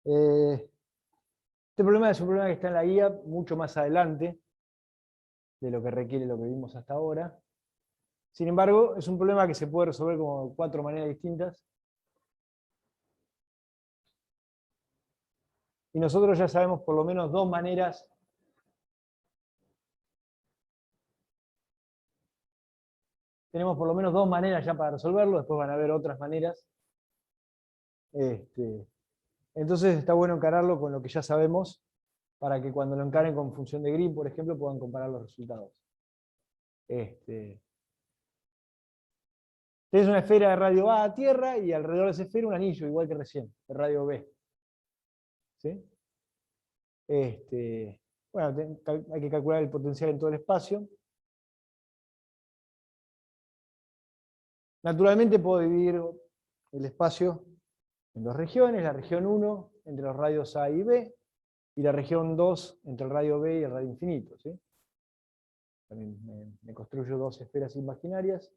Este problema es un problema que está en la guía mucho más adelante de lo que requiere lo que vimos hasta ahora. Sin embargo, es un problema que se puede resolver como de 4 maneras distintas. Y nosotros ya sabemos por lo menos 2 maneras tenemos por lo menos 2 maneras ya para resolverlo, después van a haber otras maneras. Entonces está bueno encararlo con lo que ya sabemos, para que cuando lo encaren con función de Green, por ejemplo, puedan comparar los resultados. Tenés una esfera de radio A a tierra y alrededor de esa esfera un anillo, igual que recién, de radio B. ¿Sí? Bueno, hay que calcular el potencial en todo el espacio. Naturalmente puedo dividir el espacio en 2 regiones, la región 1 entre los radios A y B, y la región 2 entre el radio B y el radio infinito. ¿Sí? También me construyo 2 esferas imaginarias,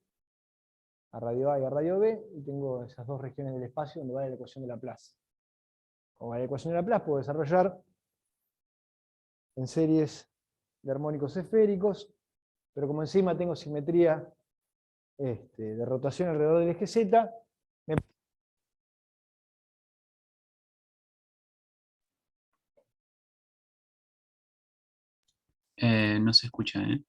a radio A y a radio B, y tengo esas 2 regiones del espacio donde vale la ecuación de Laplace. Como vale la ecuación de Laplace, puedo desarrollar en series de armónicos esféricos, pero como encima tengo simetría de rotación alrededor del eje Z, No se escucha, ¿eh?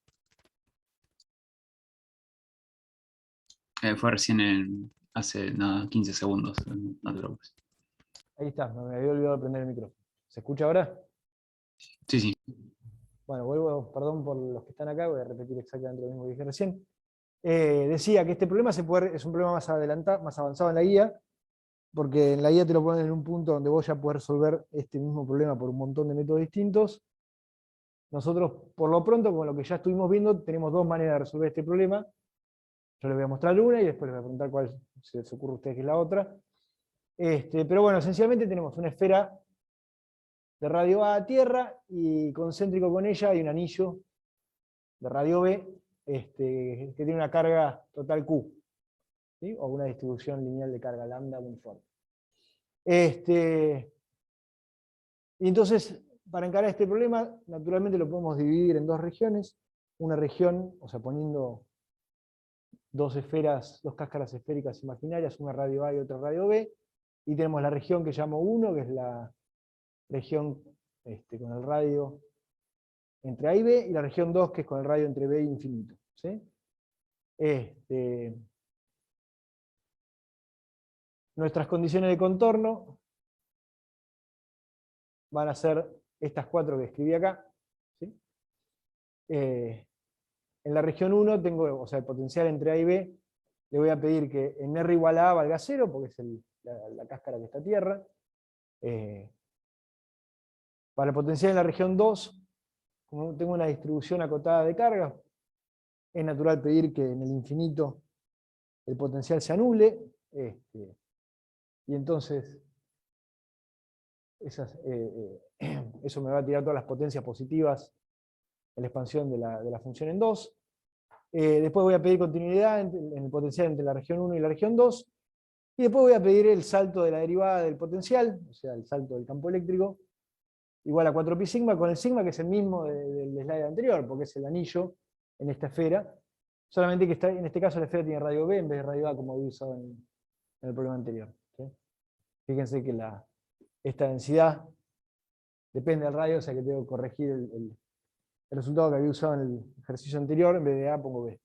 Fue recién hace nada, 15 segundos, no te preocupes. ahí está, me había olvidado de prender el micrófono. ¿Se escucha ahora? Sí, sí. Bueno, vuelvo, perdón por los que están acá, voy a repetir exactamente lo mismo que dije recién. Decía que este problema es un problema más avanzado en la guía, porque en la guía te lo ponen en un punto donde vos ya podés resolver este mismo problema por un montón de métodos distintos. Nosotros, por lo pronto, con lo que ya estuvimos viendo, tenemos 2 maneras de resolver este problema. Yo les voy a mostrar una y después les voy a preguntar cuál se les ocurre a ustedes que es la otra. Pero bueno, esencialmente tenemos una esfera de radio A a tierra y concéntrico con ella hay un anillo de radio B que tiene una carga total Q, ¿sí? O una distribución lineal de carga lambda uniforme. Y entonces, para encarar este problema, naturalmente lo podemos dividir en 2 regiones. Una región, o sea, poniendo 2 cáscaras esféricas imaginarias, una radio A y otra radio B, y tenemos la región que llamo 1, que es la región con el radio entre A y B, y la región 2, que es con el radio entre B e infinito. ¿Sí? Nuestras condiciones de contorno van a ser estas 4 que escribí acá. ¿Sí? En la región 1 tengo, o sea, el potencial entre A y B, le voy a pedir que en R igual a A valga 0, porque es la cáscara que está a tierra. Para el potencial en la región 2, como tengo una distribución acotada de cargas, es natural pedir que en el infinito el potencial se anule, y entonces eso me va a tirar todas las potencias positivas en la expansión de la función en 2. Después voy a pedir continuidad en el potencial entre la región 1 y la región 2, y después voy a pedir el salto de la derivada del potencial, o sea, el salto del campo eléctrico, igual a 4pi sigma, con el sigma que es el mismo del slide anterior, porque es el anillo en esta esfera, solamente que en este caso la esfera tiene radio B en vez de radio A como había usado en el problema anterior. ¿Sí? Fíjense que esta densidad depende del radio, o sea que tengo que corregir el resultado que había usado en el ejercicio anterior, en vez de A pongo B.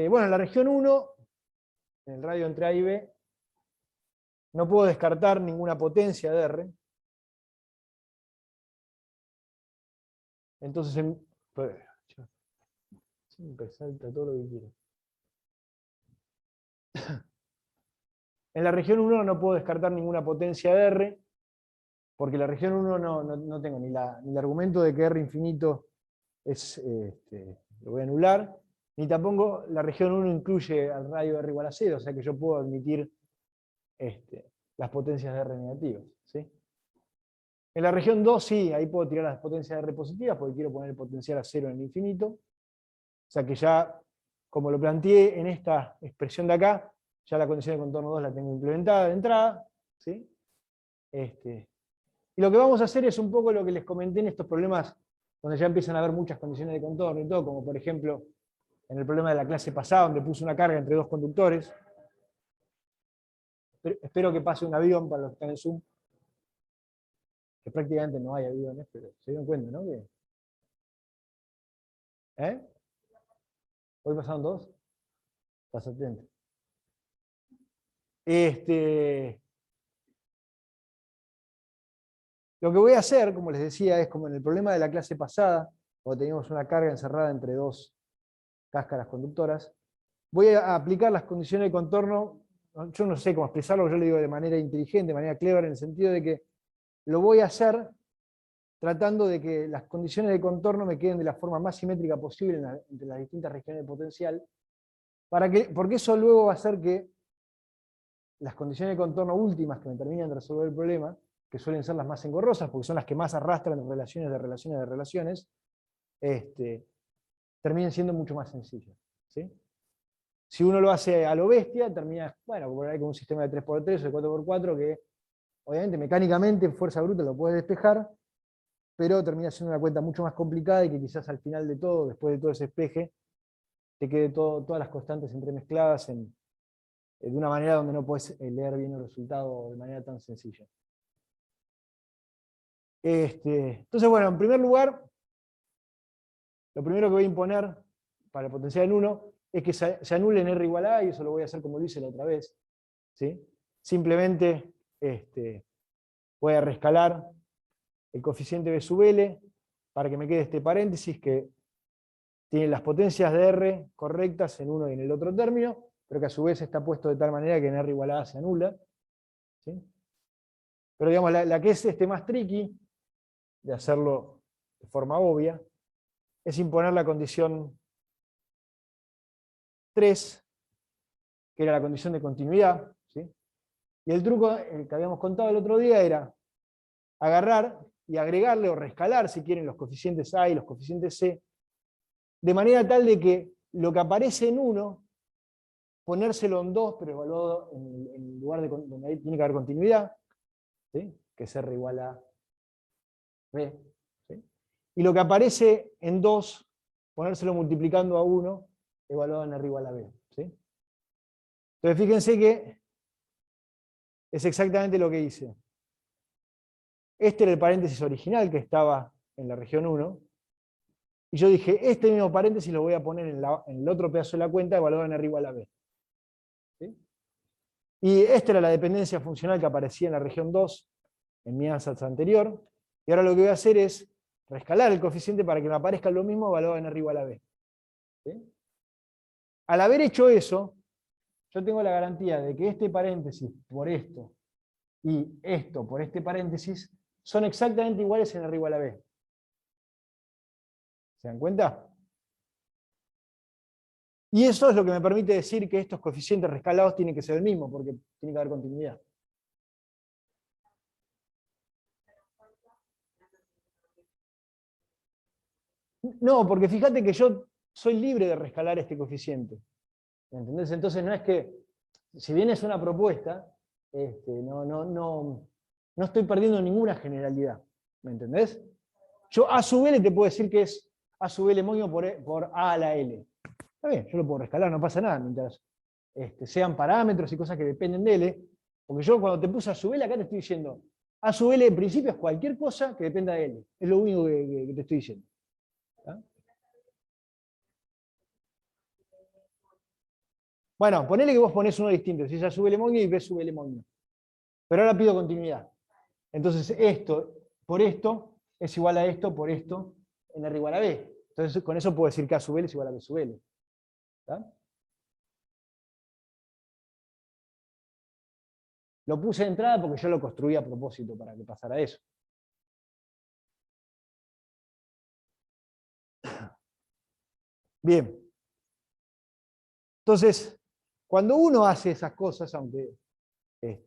Bueno, en la región 1, en el radio entre A y B, no puedo descartar ninguna potencia de R. Entonces, siempre salta todo lo que quiero. En la región 1 no puedo descartar ninguna potencia de R, porque la región 1 no tengo ni el argumento de que R infinito lo voy a anular, ni tampoco la región 1 incluye al radio R igual a 0, o sea que yo puedo admitir las potencias de R negativas. ¿Sí? En la región 2 sí, ahí puedo tirar las potencias de R positivas, porque quiero poner el potencial a 0 en el infinito. O sea que ya, como lo planteé en esta expresión de acá, ya la condición de contorno 2 la tengo implementada de entrada, ¿sí? Y lo que vamos a hacer es un poco lo que les comenté en estos problemas donde ya empiezan a haber muchas condiciones de contorno y todo, como por ejemplo en el problema de la clase pasada, donde puse una carga entre dos conductores. Espero que pase un avión para los que están en Zoom, que prácticamente no hay aviones, pero se dieron cuenta, ¿no? ¿Hoy pasaron dos? Estás atento. Lo que voy a hacer, como les decía, es como en el problema de la clase pasada, donde teníamos una carga encerrada entre dos cáscaras conductoras, voy a aplicar las condiciones de contorno. Yo no sé cómo expresarlo, yo lo digo de manera inteligente, de manera clever, en el sentido de que lo voy a hacer tratando de que las condiciones de contorno me queden de la forma más simétrica posible entre las distintas regiones de potencial, porque eso luego va a hacer que las condiciones de contorno últimas que me terminan de resolver el problema, que suelen ser las más engorrosas, porque son las que más arrastran relaciones de relaciones de relaciones, terminen siendo mucho más sencillas, ¿sí? Si uno lo hace a lo bestia, termina, bueno, por ahí con un sistema de 3x3 o de 4x4 que, obviamente, mecánicamente, en fuerza bruta lo puedes despejar, pero termina siendo una cuenta mucho más complicada y que quizás al final de todo, después de todo ese espeje, te quede todas las constantes entremezcladas de una manera donde no puedes leer bien el resultado de manera tan sencilla. Entonces, bueno, en primer lugar, lo primero que voy a imponer para el potencial en 1 es que se anule en R igual a A, y eso lo voy a hacer como lo hice la otra vez, ¿sí? Simplemente voy a reescalar el coeficiente B sub L para que me quede este paréntesis que tiene las potencias de R correctas en uno y en el otro término, pero que a su vez está puesto de tal manera que en R igual a A se anula, ¿sí? Pero digamos, la que es más tricky de hacerlo de forma obvia es imponer la condición 3, que era la condición de continuidad, ¿sí? Y el truco que habíamos contado el otro día era agarrar y agregarle o reescalar, si quieren, los coeficientes A y los coeficientes C, de manera tal de que lo que aparece en 1, ponérselo en 2, pero evaluado en lugar de donde ahí tiene que haber continuidad, ¿sí? Que es R igual a B. ¿Sí? Y lo que aparece en 2, ponérselo multiplicando a 1, evaluado en R igual a B. ¿Sí? Entonces fíjense que es exactamente lo que hice. Este era el paréntesis original que estaba en la región 1, y yo dije, este mismo paréntesis lo voy a poner en el otro pedazo de la cuenta evaluado en R igual a B. ¿Sí? Y esta era la dependencia funcional que aparecía en la región 2, en mi ansatz anterior, y ahora lo que voy a hacer es reescalar el coeficiente para que me aparezca lo mismo evaluado en R igual a B. ¿Sí? Al haber hecho eso, yo tengo la garantía de que este paréntesis por esto y esto por este paréntesis son exactamente iguales en R igual a B. ¿Se dan cuenta? Y eso es lo que me permite decir que estos coeficientes reescalados tienen que ser el mismo, porque tiene que haber continuidad. No, porque fíjate que yo soy libre de reescalar este coeficiente. ¿Me entendés? Entonces no es que, si bien es una propuesta, no estoy perdiendo ninguna generalidad. ¿Me entendés? Yo A sub L te puedo decir que es A sub L moño por A a la L. Está bien, yo lo puedo reescalar, no pasa nada, mientras sean parámetros y cosas que dependen de L. Porque yo cuando te puse A sub L, acá te estoy diciendo, A sub L en principio es cualquier cosa que dependa de L. Es lo único que te estoy diciendo. ¿Ah? Bueno, ponele que vos ponés uno distinto, si es A sub L moño y B sub L moño. Pero ahora pido continuidad. Entonces esto por esto es igual a esto por esto en R igual a B. Entonces con eso puedo decir que A sub L es igual a B sub L. ¿Está? Lo puse de entrada porque yo lo construí a propósito para que pasara eso. Bien. Entonces, cuando uno hace esas cosas, aunque les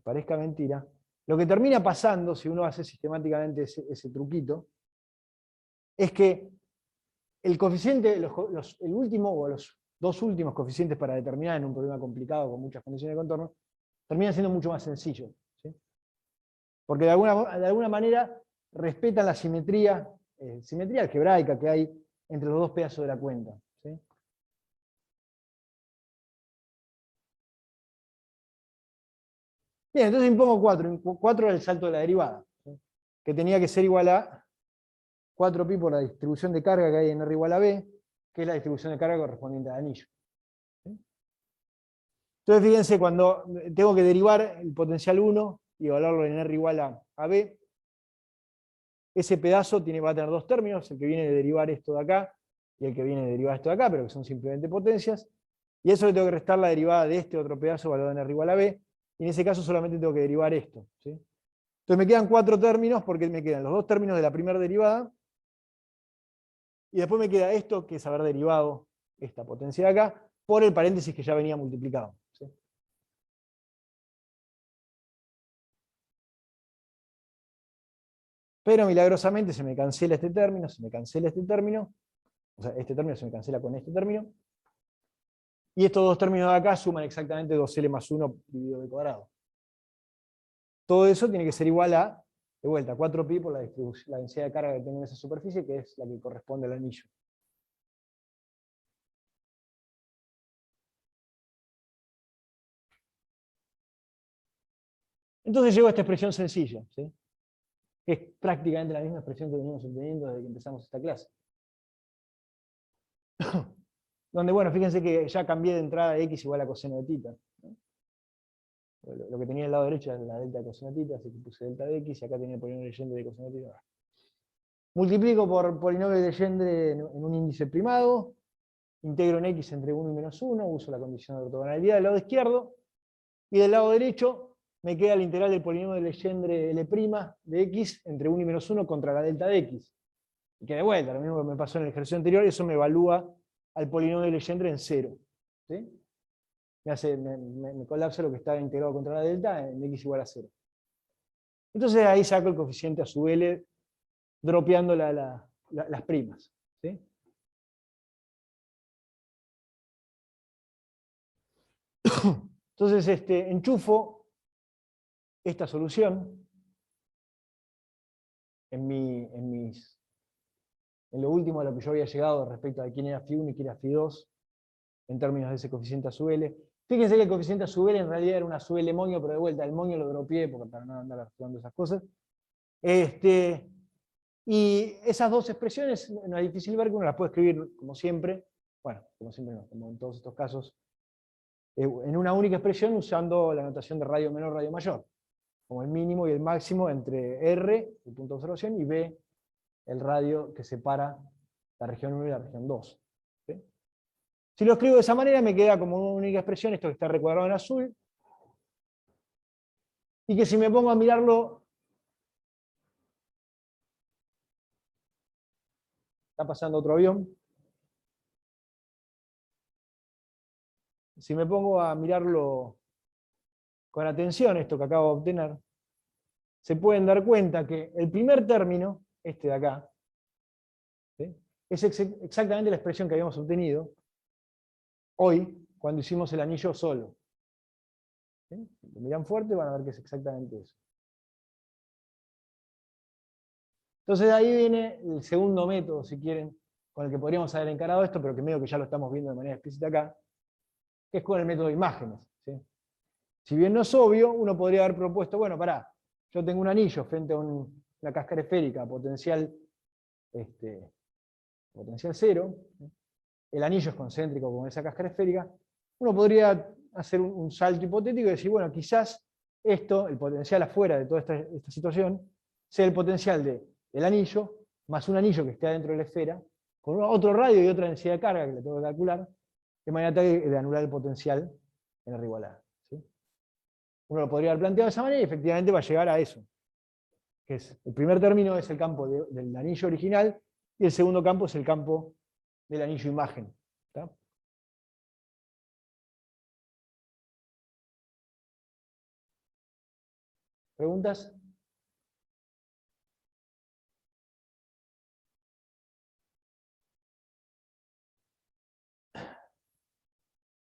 parezca mentira, lo que termina pasando, si uno hace sistemáticamente ese truquito, es que el coeficiente, el último o los dos últimos coeficientes para determinar en un problema complicado con muchas condiciones de contorno, terminan siendo mucho más sencillos. ¿Sí? Porque de alguna manera respetan la simetría algebraica que hay entre los dos pedazos de la cuenta. ¿Sí? Bien, entonces impongo 4. 4 era el salto de la derivada, ¿sí? Que tenía que ser igual a 4pi por la distribución de carga que hay en R igual a B, que es la distribución de carga correspondiente al anillo. ¿Sí? Entonces fíjense, cuando tengo que derivar el potencial 1 y evaluarlo en R igual a B, ese pedazo va a tener dos términos, el que viene de derivar esto de acá y el que viene de derivar esto de acá, pero que son simplemente potencias, y eso le tengo que restar la derivada de este otro pedazo evaluado en R igual a B, y en ese caso solamente tengo que derivar esto. ¿Sí? Entonces me quedan 4 términos, porque me quedan los dos términos de la primera derivada, y después me queda esto, que es haber derivado esta potencia de acá, por el paréntesis que ya venía multiplicado. ¿Sí? Pero milagrosamente se me cancela este término, se me cancela este término, o sea, este término se me cancela con este término, y estos dos términos de acá suman exactamente 2L más 1 dividido b cuadrado. Todo eso tiene que ser igual a, de vuelta, 4pi por la densidad de carga que tengo en esa superficie, que es la que corresponde al anillo. Entonces llego a esta expresión sencilla, ¿sí? Que es prácticamente la misma expresión que venimos obteniendo desde que empezamos esta clase. Donde, bueno, fíjense que ya cambié de entrada x igual a coseno de tita. ¿No? Lo que tenía al lado derecho era la delta de coseno de tita, así que puse delta de x, y acá tenía el polinomio de Legendre de coseno de tita. Multiplico por polinomio de Legendre en un índice primado, integro en x entre 1 y menos 1, uso la condición de ortogonalidad del lado izquierdo, y del lado derecho me queda la integral del polinomio de Legendre L' de x entre 1 y menos 1 contra la delta de x. Y que de vuelta, lo mismo que me pasó en el ejercicio anterior, eso me evalúa al polinomio de Legendre en 0. ¿Sí? Me colapsa lo que está integrado contra la delta en x igual a 0. Entonces ahí saco el coeficiente a sub L, dropeando las primas. ¿Sí? Entonces enchufo esta solución en lo último a lo que yo había llegado respecto a quién era Φ1 y quién era Φ2, en términos de ese coeficiente a sub L. Fíjense que el coeficiente a sub L en realidad era una sub L moño, pero de vuelta el moño lo dropeé porque para no andar arrastrando esas cosas. Y esas dos expresiones, no es difícil ver que uno las puede escribir como siempre, bueno, como siempre no, como en todos estos casos, en una única expresión usando la notación de radio menor, radio mayor, como el mínimo y el máximo entre R, el punto de observación, y B, el radio que separa la región 1 y la región 2. ¿Sí? Si lo escribo de esa manera me queda como una única expresión, esto que está recuadrado en azul, y que si me pongo a mirarlo, está pasando otro avión, si me pongo a mirarlo con atención, esto que acabo de obtener, se pueden dar cuenta que el primer término, este de acá, ¿sí? Es exactamente la expresión que habíamos obtenido hoy, cuando hicimos el anillo solo. ¿Sí? Si lo miran fuerte van a ver que es exactamente eso. Entonces ahí viene el segundo método, si quieren, con el que podríamos haber encarado esto, pero que medio que ya lo estamos viendo de manera explícita acá, que es con el método de imágenes. ¿Sí? Si bien no es obvio, uno podría haber propuesto, bueno, pará, yo tengo un anillo frente a una cáscara esférica, potencial 0, el anillo es concéntrico con esa cáscara esférica, uno podría hacer un salto hipotético y decir, bueno, quizás esto, el potencial afuera de toda esta situación, sea el potencial del anillo, más un anillo que esté adentro de la esfera, con otro radio y otra densidad de carga que le tengo que calcular, de manera tal de anular el potencial en R igual a. ¿Sí? Uno lo podría haber planteado de esa manera y efectivamente va a llegar a eso. Que es, el primer término es el campo del anillo original y el segundo campo es el campo del anillo imagen. ¿Está? ¿Preguntas?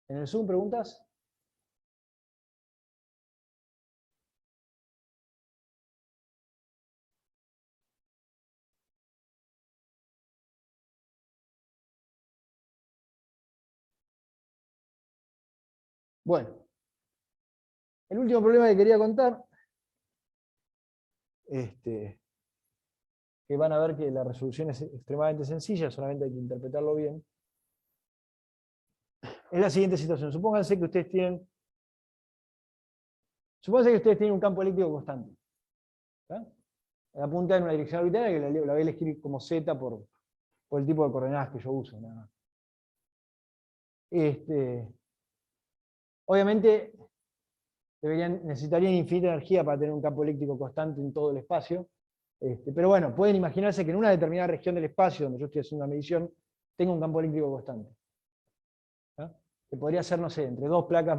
¿En el Zoom preguntas? Bueno, el último problema que quería contar, que van a ver que la resolución es extremadamente sencilla, solamente hay que interpretarlo bien, es la siguiente situación. Supónganse que ustedes tienen un campo eléctrico constante. ¿Tá? Apunta en una dirección arbitraria que la voy a elegir como Z por el tipo de coordenadas que yo uso. Nada más. Obviamente necesitarían infinita energía para tener un campo eléctrico constante en todo el espacio. Pero bueno, pueden imaginarse que en una determinada región del espacio donde yo estoy haciendo una medición, tengo un campo eléctrico constante. ¿Tá? Que podría ser, no sé, entre dos placas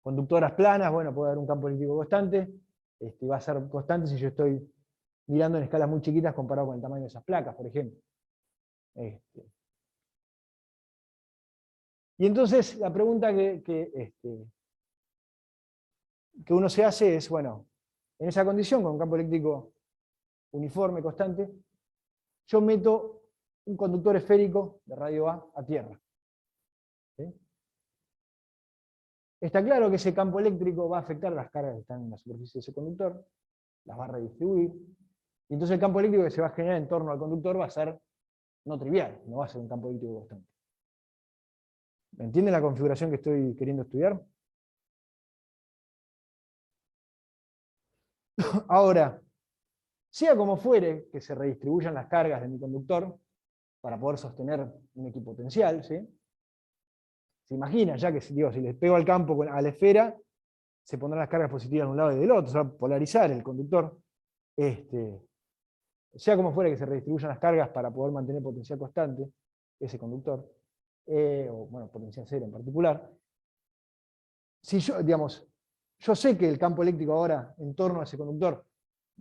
conductoras planas, bueno, puede haber un campo eléctrico constante, y va a ser constante si yo estoy mirando en escalas muy chiquitas comparado con el tamaño de esas placas, por ejemplo. Y entonces la pregunta que uno se hace es, bueno, en esa condición, con un campo eléctrico uniforme, constante, yo meto un conductor esférico de radio a tierra. ¿Sí? Está claro que ese campo eléctrico va a afectar las cargas que están en la superficie de ese conductor, las va a redistribuir, y entonces el campo eléctrico que se va a generar en torno al conductor va a ser no trivial, no va a ser un campo eléctrico constante. ¿Me entienden la configuración que estoy queriendo estudiar? Ahora, sea como fuere que se redistribuyan las cargas de mi conductor para poder sostener un equipotencial, ¿sí? Se imagina ya que si les pego al campo a la esfera, se pondrán las cargas positivas de un lado y del otro, se va a polarizar el conductor. Sea como fuera que se redistribuyan las cargas para poder mantener potencial constante, ese conductor, o bueno, potencial cero en particular. Si yo sé que el campo eléctrico ahora en torno a ese conductor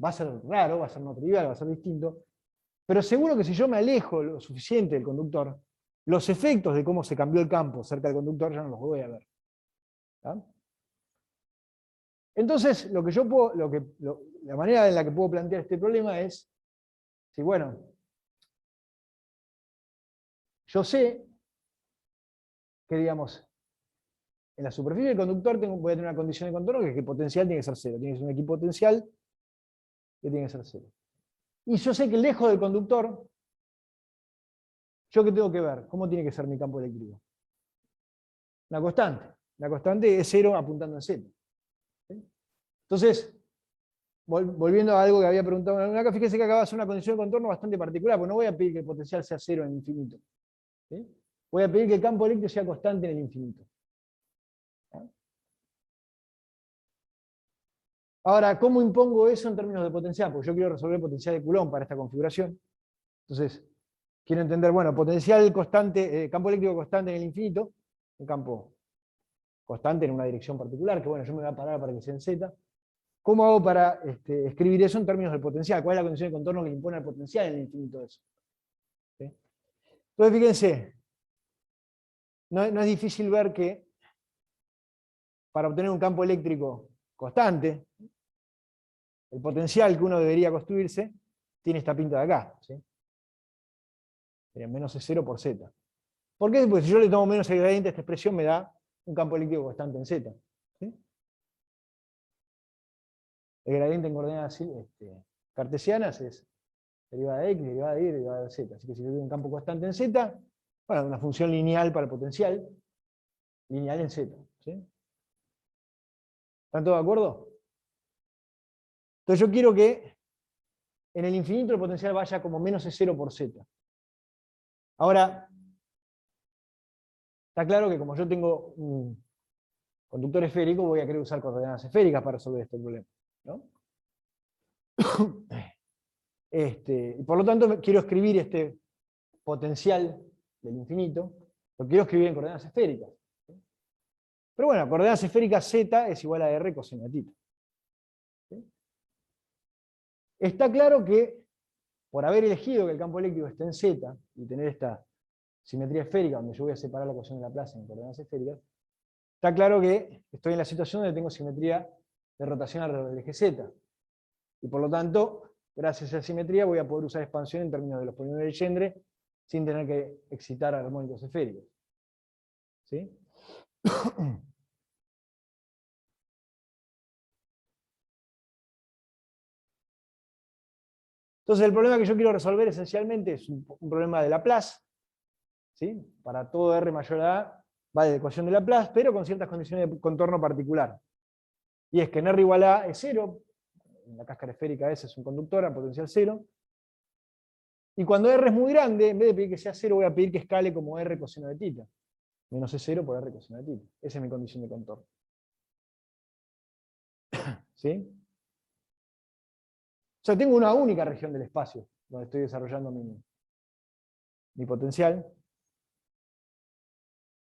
va a ser raro, va a ser no trivial, va a ser distinto, pero seguro que si yo me alejo lo suficiente del conductor, los efectos de cómo se cambió el campo cerca del conductor ya no los voy a ver. ¿Tá? Entonces, la manera en la que puedo plantear este problema es, si bueno, yo sé que, digamos, en la superficie del conductor voy a tener una condición de contorno que es que el potencial tiene que ser cero, tiene que ser un equipotencial que tiene que ser cero. Y yo sé que lejos del conductor, ¿yo qué tengo que ver? ¿Cómo tiene que ser mi campo eléctrico? Una constante. La constante es cero apuntando en Z. ¿Sí? Entonces, volviendo a algo que había preguntado acá, fíjese que acá va a ser una condición de contorno bastante particular, porque no voy a pedir que el potencial sea cero en el infinito. ¿Sí? Voy a pedir que el campo eléctrico sea constante en el infinito. ¿Sí? Ahora, ¿cómo impongo eso en términos de potencial? Porque yo quiero resolver el potencial de Coulomb para esta configuración. Entonces, quiero entender, bueno, potencial constante, campo eléctrico constante en el infinito, un campo constante en una dirección particular, que bueno, yo me voy a parar para que sea en Z. ¿Cómo hago para escribir eso en términos de potencial? ¿Cuál es la condición de contorno que impone el potencial en el infinito de eso? ¿Sí? Entonces, fíjense, no es difícil ver que para obtener un campo eléctrico constante, el potencial que uno debería construirse tiene esta pinta de acá. ¿Sí? Sería menos E0 por Z. ¿Por qué? Porque si yo le tomo menos el gradiente a esta expresión me da un campo eléctrico constante en Z. ¿Sí? El gradiente en coordenadas cartesianas es derivada de X, derivada de Y, derivada de Z. Así que si yo tengo un campo constante en Z, bueno, una función lineal para el potencial, lineal en Z. ¿Sí? ¿Están todos de acuerdo? Entonces yo quiero que en el infinito el potencial vaya como menos E0 por Z. Ahora, está claro que como yo tengo un conductor esférico, voy a querer usar coordenadas esféricas para resolver este problema. ¿No? Por lo tanto, quiero escribir este potencial del infinito, lo quiero escribir en coordenadas esféricas. Pero bueno, coordenadas esféricas Z es igual a R coseno de θ. ¿Sí? Está claro que por haber elegido que el campo eléctrico esté en Z y tener esta simetría esférica, donde yo voy a separar la ecuación de Laplace en coordenadas esféricas, está claro que estoy en la situación donde tengo simetría de rotación alrededor del eje Z. Y por lo tanto, gracias a esa simetría voy a poder usar expansión en términos de los polinomios de Legendre sin tener que excitar armónicos esféricos. ¿Sí? Entonces el problema que yo quiero resolver esencialmente es un problema de Laplace. ¿Sí? Para todo R mayor a A va de la ecuación de Laplace, pero con ciertas condiciones de contorno particular. Y es que en R igual a A es 0, en la cáscara esférica S es un conductor a potencial 0, y cuando R es muy grande, en vez de pedir que sea 0, voy a pedir que escale como R coseno de θ. Menos E0 por R coseno de θ. Esa es mi condición de contorno. ¿Sí? O sea, tengo una única región del espacio donde estoy desarrollando mi potencial,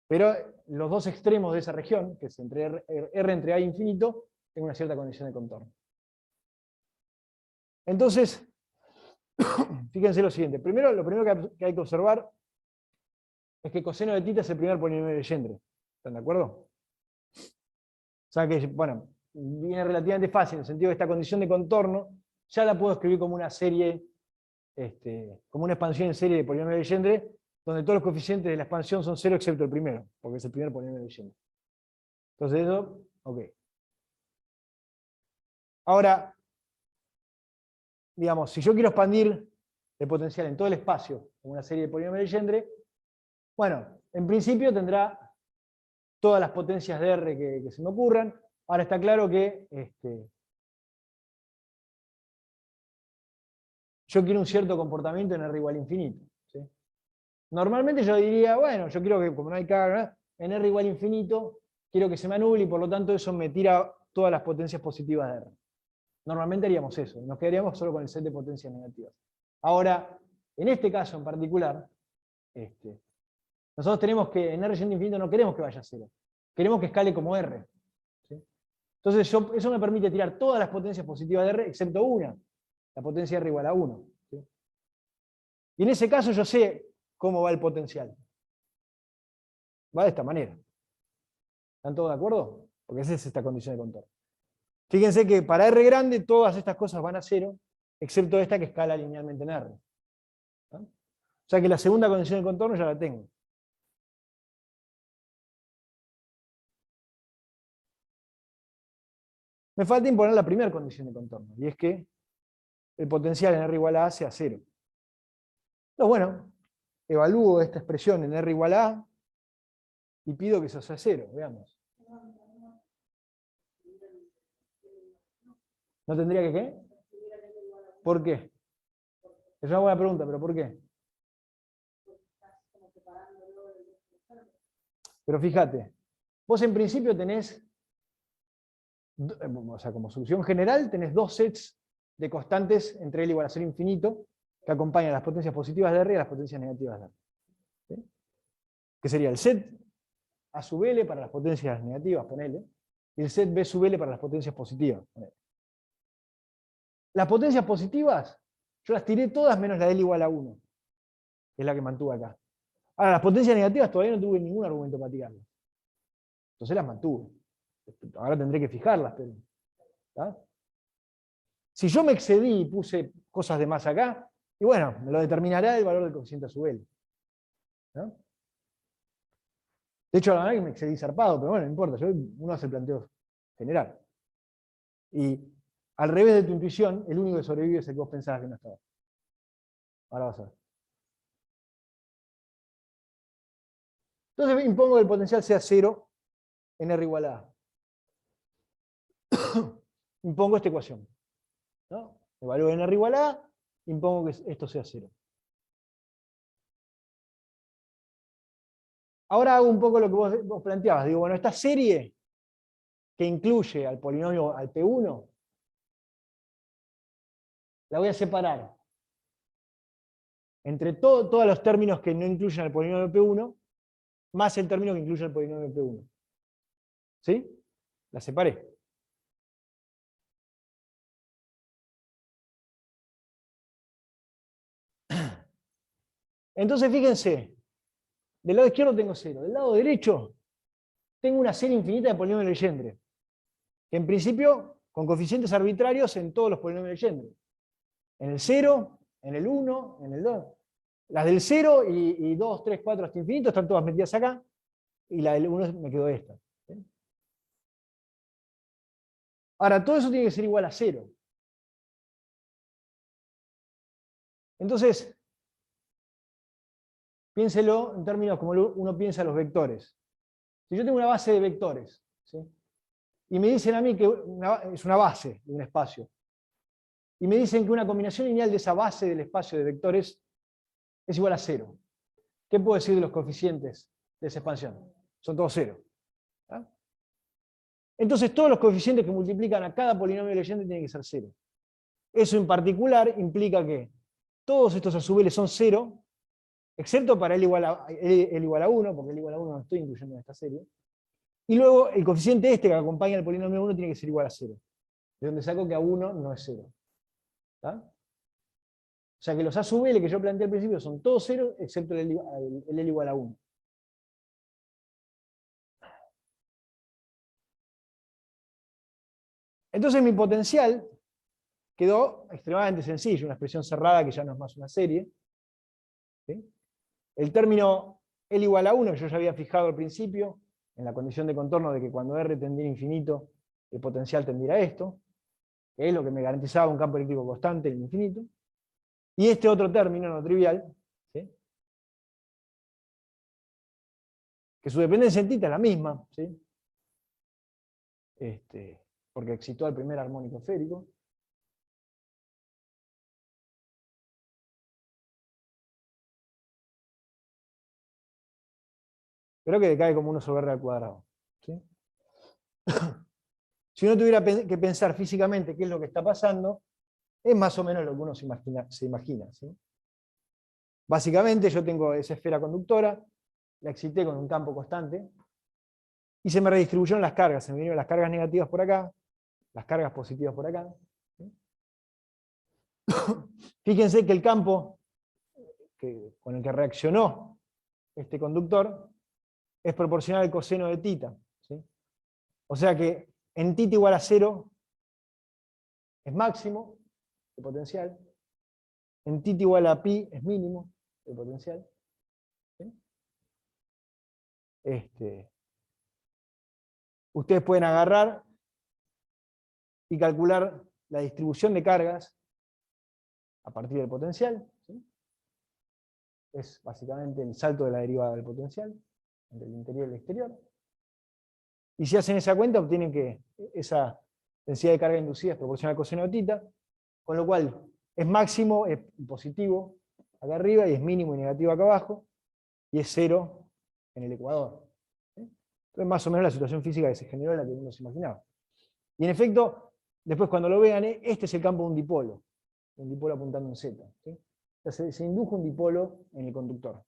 pero los dos extremos de esa región, que es entre R entre A e infinito, tengo una cierta condición de contorno. Entonces, fíjense lo siguiente. Primero, lo primero que hay que observar es que coseno de θ es el primer polinomio de Legendre. ¿Están de acuerdo? O sea que, bueno, viene relativamente fácil, en el sentido de esta condición de contorno, ya la puedo escribir como una serie, como una expansión en serie de polinomios de Legendre, donde todos los coeficientes de la expansión son 0 excepto el primero, porque es el primer polinomio de Legendre. Entonces eso, ok. Ahora, digamos, si yo quiero expandir el potencial en todo el espacio como una serie de polinomios de Legendre, bueno, en principio tendrá todas las potencias de R que se me ocurran. Ahora está claro que yo quiero un cierto comportamiento en R igual a infinito. ¿Sí? Normalmente yo diría, bueno, yo quiero que, como no hay carga, en R igual a infinito, quiero que se me anule y por lo tanto eso me tira todas las potencias positivas de R. Normalmente haríamos eso, nos quedaríamos solo con el set de potencias negativas. Ahora, en este caso en particular, nosotros tenemos que, en R yendo a infinito no queremos que vaya a 0. Queremos que escale como R. ¿Sí? Entonces eso me permite tirar todas las potencias positivas de R, excepto una, la potencia R igual a 1. ¿Sí? Y en ese caso yo sé cómo va el potencial. Va de esta manera. ¿Están todos de acuerdo? Porque esa es esta condición de contorno. Fíjense que para R grande todas estas cosas van a 0, excepto esta que escala linealmente en R. ¿No? O sea que la segunda condición de contorno ya la tengo. Me falta imponer la primera condición de contorno, y es que el potencial en R igual a A sea 0. Entonces, bueno, evalúo esta expresión en R igual a A y pido que eso sea 0, veamos. ¿No tendría que qué? ¿Por qué? Es una buena pregunta, pero ¿por qué? Pero fíjate, vos en principio tenés, o sea, como solución general, tenés dos sets de constantes entre L igual a 0 infinito que acompañan las potencias positivas de R y las potencias negativas de R. ¿Sí? Que sería el set A sub L para las potencias negativas, ponele, y el set B sub L para las potencias positivas, ponele. Las potencias positivas, yo las tiré todas menos la L igual a 1, que es la que mantuve acá. Ahora, las potencias negativas todavía no tuve ningún argumento para tirarlas. Entonces las mantuve. Ahora tendré que fijarlas, pero. ¿Tá? Si yo me excedí y puse cosas de más acá, y bueno, me lo determinará el valor del coeficiente a sub L. ¿No? De hecho, la verdad que me excedí zarpado, pero bueno, no importa, uno hace el planteo general. Y al revés de tu intuición, el único que sobrevive es el que vos pensabas que no estaba. Ahora vas a ver. Entonces impongo que el potencial sea 0 en R igual a A. Impongo esta ecuación. ¿No? Evalúo en R igual a A, impongo que esto sea 0. Ahora hago un poco lo que vos planteabas. Digo, bueno, esta serie que incluye al polinomio, al P1, la voy a separar entre todos los términos que no incluyen al polinomio P1, más el término que incluye el polinomio P1. ¿Sí? La separé. Entonces, fíjense, del lado izquierdo tengo 0. Del lado derecho tengo una serie infinita de polinomios de Legendre, que en principio con coeficientes arbitrarios en todos los polinomios de Legendre. En el 0, en el 1, en el 2. Las del 0 y 2, 3, 4 hasta infinito están todas metidas acá, y la del 1 me quedó esta. ¿Sí? Ahora, todo eso tiene que ser igual a 0. Entonces, piénselo en términos como uno piensa los vectores. Si yo tengo una base de vectores, ¿sí? Y me dicen a mí que es una base de un espacio, y me dicen que una combinación lineal de esa base del espacio de vectores es igual a 0. ¿Qué puedo decir de los coeficientes de esa expansión? Son todos 0. ¿Ah? Entonces todos los coeficientes que multiplican a cada polinomio de Legendre tienen que ser 0. Eso en particular implica que todos estos a su vez son 0, excepto para L igual a 1, porque L igual a 1 no estoy incluyendo en esta serie. Y luego el coeficiente este que acompaña al polinomio 1 tiene que ser igual a 0. De donde saco que A1 no es 0. ¿Está? O sea que los A sub L que yo planteé al principio son todos 0, excepto el L igual a 1. Entonces mi potencial quedó extremadamente sencillo, una expresión cerrada que ya no es más una serie. ¿Sí? El término L igual a 1, que yo ya había fijado al principio, en la condición de contorno de que cuando R tendiera a infinito, el potencial tendiera a esto, que es lo que me garantizaba un campo eléctrico constante en el infinito. Y este otro término no trivial, ¿sí? Que su dependencia en tita es la misma, ¿sí? Porque excitó al primer armónico esférico. Pero que decae como 1 sobre R al cuadrado. ¿Sí? Si uno tuviera que pensar físicamente qué es lo que está pasando, es más o menos lo que uno se imagina. ¿Sí? Básicamente yo tengo esa esfera conductora, la excité con un campo constante, y se me redistribuyeron las cargas. Se me vinieron las cargas negativas por acá, las cargas positivas por acá. ¿Sí? Fíjense que el campo con el que reaccionó este conductor es proporcional al coseno de tita. ¿Sí? O sea que en tita igual a 0 es máximo el potencial, en tita igual a pi es mínimo el potencial. ¿Sí? Ustedes pueden agarrar y calcular la distribución de cargas a partir del potencial. ¿Sí? Es básicamente el salto de la derivada del potencial entre el interior y el exterior. Y si hacen esa cuenta, obtienen que esa densidad de carga inducida es proporcional al coseno de tita, con lo cual es máximo, es positivo acá arriba, y es mínimo y negativo acá abajo, y es 0 en el ecuador. ¿Sí? Entonces, más o menos la situación física que se generó es la que uno se imaginaba. Y en efecto, después cuando lo vean, este es el campo de un dipolo apuntando en Z. ¿Sí? O sea, se indujo un dipolo en el conductor.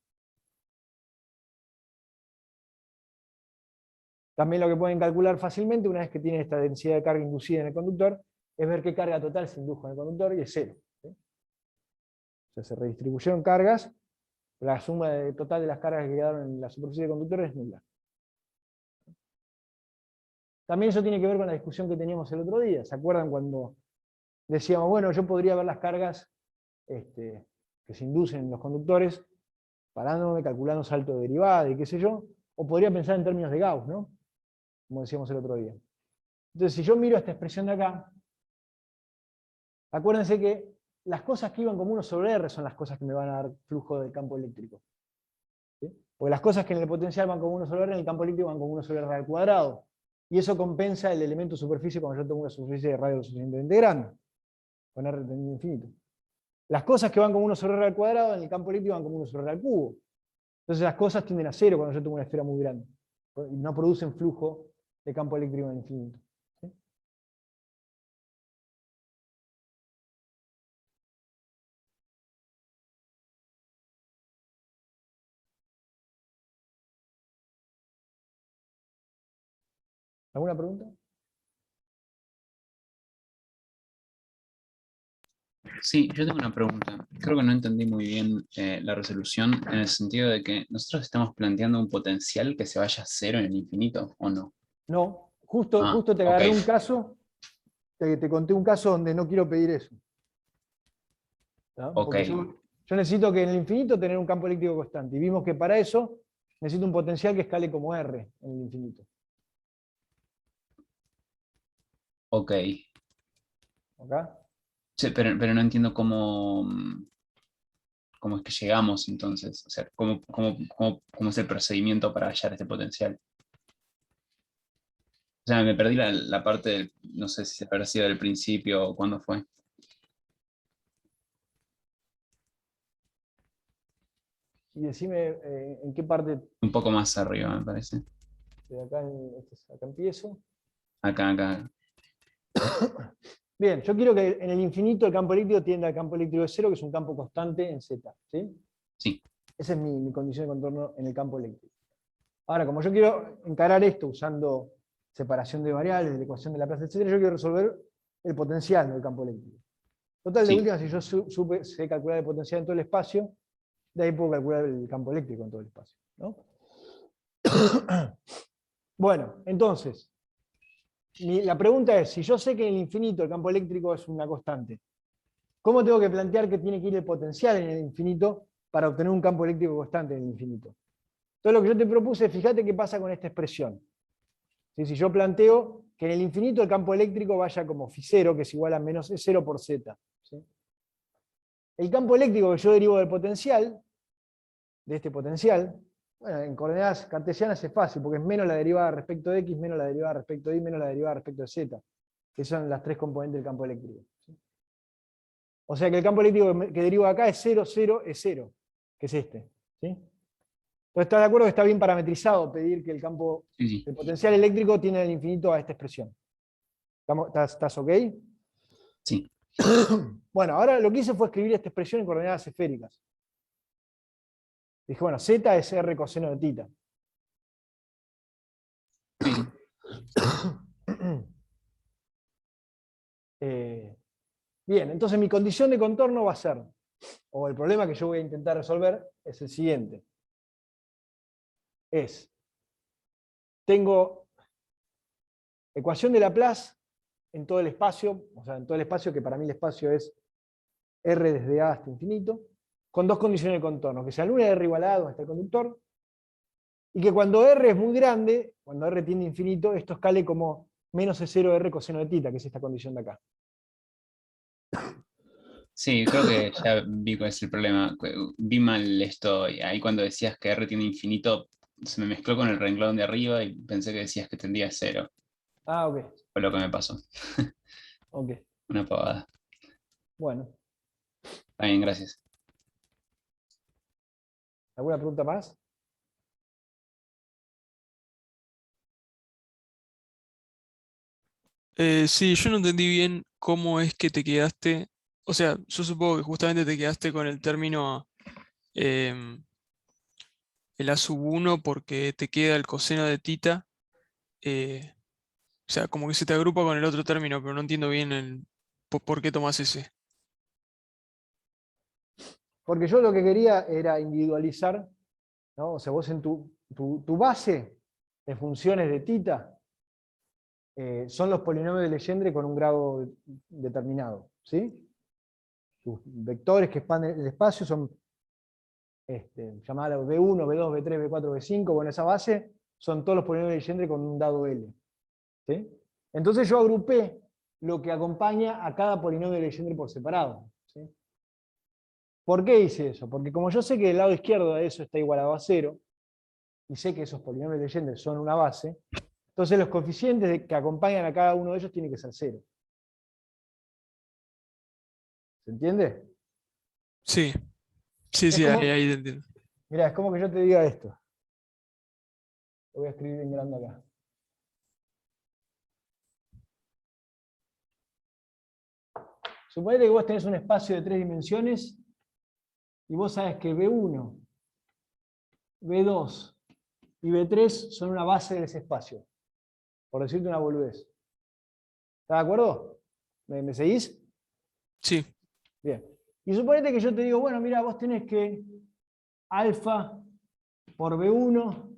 También lo que pueden calcular fácilmente, una vez que tienen esta densidad de carga inducida en el conductor, es ver qué carga total se indujo en el conductor, y es 0. ¿Sí? O sea, se redistribuyeron cargas, la suma total de las cargas que quedaron en la superficie del conductor es nula. También eso tiene que ver con la discusión que teníamos el otro día. ¿Se acuerdan cuando decíamos, bueno, yo podría ver las cargas que se inducen en los conductores, parándome, calculando salto de derivada y qué sé yo, o podría pensar en términos de Gauss, ¿no? Como decíamos el otro día. Entonces, si yo miro esta expresión de acá, acuérdense que las cosas que iban como 1 sobre R son las cosas que me van a dar flujo del campo eléctrico. ¿Sí? Porque las cosas que en el potencial van como 1 sobre R, en el campo eléctrico van como 1 sobre R al cuadrado. Y eso compensa el elemento superficie cuando yo tengo una superficie de radio lo suficientemente grande, con R tendiendo a infinito. Las cosas que van como 1 sobre R al cuadrado, en el campo eléctrico van como 1 sobre R al cubo. Entonces las cosas tienden a 0 cuando yo tengo una esfera muy grande. Y no producen flujo de campo eléctrico en infinito. ¿Sí? ¿Alguna pregunta? Sí, yo tengo una pregunta. Creo que no entendí muy bien la resolución en el sentido de que nosotros estamos planteando un potencial que se vaya a cero en el infinito, ¿o no? No, justo te ok. agarré un caso, te conté un caso donde no quiero pedir eso. ¿Tá? Ok, Porque yo necesito que en el infinito tener un campo eléctrico constante. Y vimos que para eso necesito un potencial que escale como R en el infinito. ok. ¿Ok? Sí, pero no entiendo cómo es que llegamos entonces. O sea, cómo es el procedimiento para hallar este potencial. O sea, me perdí la parte del, no sé si se habrá sido del principio o cuándo fue. Y decime en qué parte Un poco más arriba, me parece. de acá, acá empiezo. Acá. Bien, yo quiero que en el infinito el campo eléctrico tienda al campo eléctrico de cero, que es un campo constante en Z. ¿Sí? Sí, Esa es mi condición de contorno en el campo eléctrico. Ahora, como yo quiero encarar esto usando separación de variables, de la ecuación de Laplace, etc., yo quiero resolver el potencial del campo eléctrico. Total, de sí. última, si yo sé calcular el potencial en todo el espacio, de ahí puedo calcular el campo eléctrico en todo el espacio, ¿no? Bueno, entonces, la pregunta es, si yo sé que en el infinito el campo eléctrico es una constante, ¿cómo tengo que plantear que tiene que ir el potencial en el infinito para obtener un campo eléctrico constante en el infinito? Entonces lo que yo te propuse, fíjate qué pasa con esta expresión. ¿Sí? Si yo planteo que en el infinito el campo eléctrico vaya como φ0, que es igual a menos E0 por Z. ¿Sí? El campo eléctrico que yo derivo del potencial, de este potencial, bueno, en coordenadas cartesianas es fácil, porque es menos la derivada respecto de X, menos la derivada respecto de Y, menos la derivada respecto de Z, que son las tres componentes del campo eléctrico. ¿Sí? O sea que el campo eléctrico que derivo de acá es 0, 0, es 0, que es este. ¿Sí? Entonces, ¿estás de acuerdo que está bien parametrizado pedir que el campo, Sí. el potencial eléctrico tiene el infinito a esta expresión? ¿Estás ok? Sí. Bueno, ahora lo que hice fue escribir esta expresión en coordenadas esféricas. Dije, bueno, Z es R coseno de tita. Bien, entonces mi condición de contorno va a ser, o el problema que yo voy a intentar resolver es el siguiente. Tengo ecuación de Laplace en todo el espacio, o sea, en todo el espacio, que para mí el espacio es R desde A hasta infinito, con dos condiciones de contorno, que sea una R igual a donde está el conductor, y que cuando R es muy grande, cuando R tiende a infinito, esto escale como menos E0 R coseno de tita, que es esta condición de acá. Sí, creo que ya vi cuál es el problema. Vi mal esto, y ahí cuando decías que R tiene infinito, se me mezcló con el renglón de arriba y pensé que decías que tendría cero. Ah, ok. Fue lo que me pasó. Ok. Una pavada. Bueno, Está bien, gracias. ¿alguna pregunta más? Sí, yo no entendí bien cómo es que te quedaste. O sea, yo supongo que justamente te quedaste con el término em, el A sub 1 porque te queda el coseno de tita. O sea, como que se te agrupa con el otro término, pero no entiendo bien por qué tomas ese. Porque yo lo que quería era individualizar, ¿no? O sea, vos en tu base de funciones de tita son los polinomios de Legendre con un grado determinado. ¿Sí? Tus vectores que expanden el espacio son llamados B1, B2, B3, B4, B5. Bueno, esa base son todos los polinomios de Legendre con un dado L. ¿Sí? Entonces yo agrupé lo que acompaña a cada polinomio de Legendre por separado. ¿Sí? ¿Por qué hice eso? Porque como yo sé que el lado izquierdo de eso está igualado a 0, y sé que esos polinomios de Legendre son una base, entonces los coeficientes que acompañan a cada uno de ellos tienen que ser 0. ¿Se entiende? Sí, sí, Es sí, como, ahí te entiendo. mirá, es como que yo te diga esto. Lo voy a escribir en grande acá. Suponete que vos tenés un espacio de 3 dimensiones y vos sabés que B1, B2 y B3 son una base de ese espacio. Por decirte una boludez. ¿Estás de acuerdo? ¿Me seguís? Sí, Bien. Y suponete que yo te digo, bueno, mira, vos tenés que alfa por B1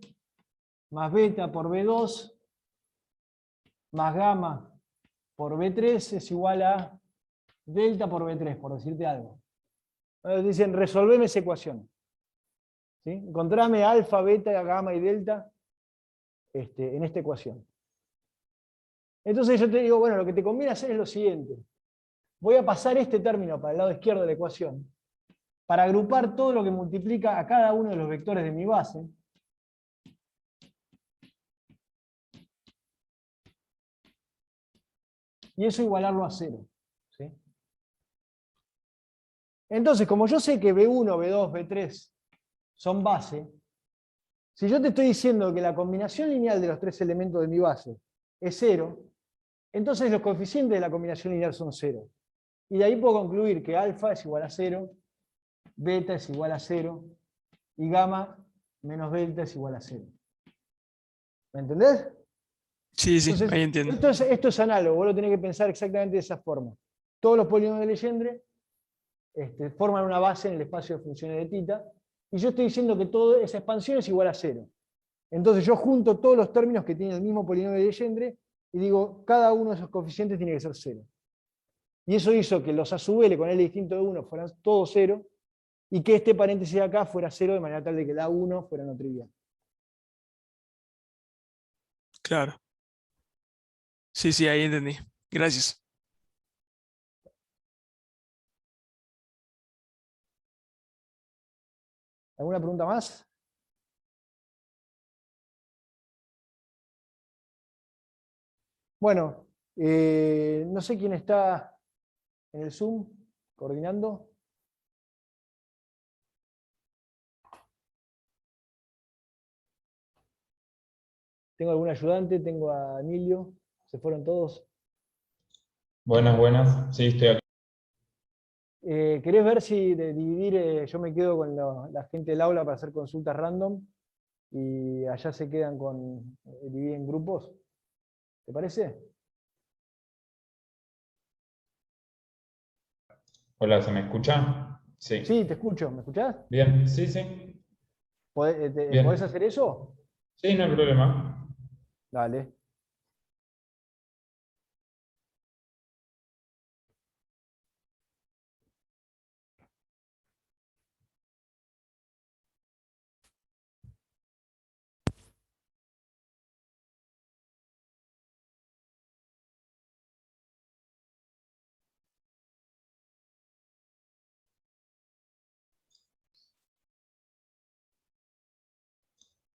más beta por B2 más gamma por B3 es igual a delta por B3, por decirte algo. Entonces dicen, resolveme esa ecuación. ¿Sí? Encontrame alfa, beta, gamma y delta en esta ecuación. Entonces yo te digo, bueno, lo que te conviene hacer es lo siguiente. Voy a pasar este término para el lado izquierdo de la ecuación para agrupar todo lo que multiplica a cada uno de los vectores de mi base. Y eso igualarlo a 0. ¿Sí? Entonces, como yo sé que B1, B2, B3 son base, si yo te estoy diciendo que la combinación lineal de los tres elementos de mi base es 0, entonces los coeficientes de la combinación lineal son 0. Y de ahí puedo concluir que alfa es igual a 0, beta es igual a 0, y gamma menos delta es igual a 0. ¿Me entendés? Sí, sí, Entonces, ahí entiendo. esto es análogo, vos lo tenés que pensar exactamente de esa forma. Todos los polinomios de Legendre forman una base en el espacio de funciones de tita, y yo estoy diciendo que toda esa expansión es igual a 0. Entonces yo junto todos los términos que tienen el mismo polinomio de Legendre, y digo, cada uno de esos coeficientes tiene que ser 0. Y eso hizo que los a sub L con L distinto de 1 fueran todos 0, y que este paréntesis de acá fuera 0, de manera tal de que la 1 fuera no trivial. Claro. Sí, sí, ahí entendí. Gracias. ¿Alguna pregunta más? Bueno, no sé quién está en el Zoom coordinando. Tengo algún ayudante, tengo a Emilio, se fueron todos. Buenas, buenas. Sí, estoy aquí. ¿Querés ver si de dividir, yo me quedo con la gente del aula para hacer consultas random y allá se quedan con, dividen grupos? ¿Te parece? Hola, ¿se me escucha? Sí. Sí, te escucho, ¿me escuchás? Bien, sí, sí. ¿Podés Bien. hacer eso? Sí, no hay problema. Dale.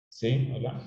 Sí, hola.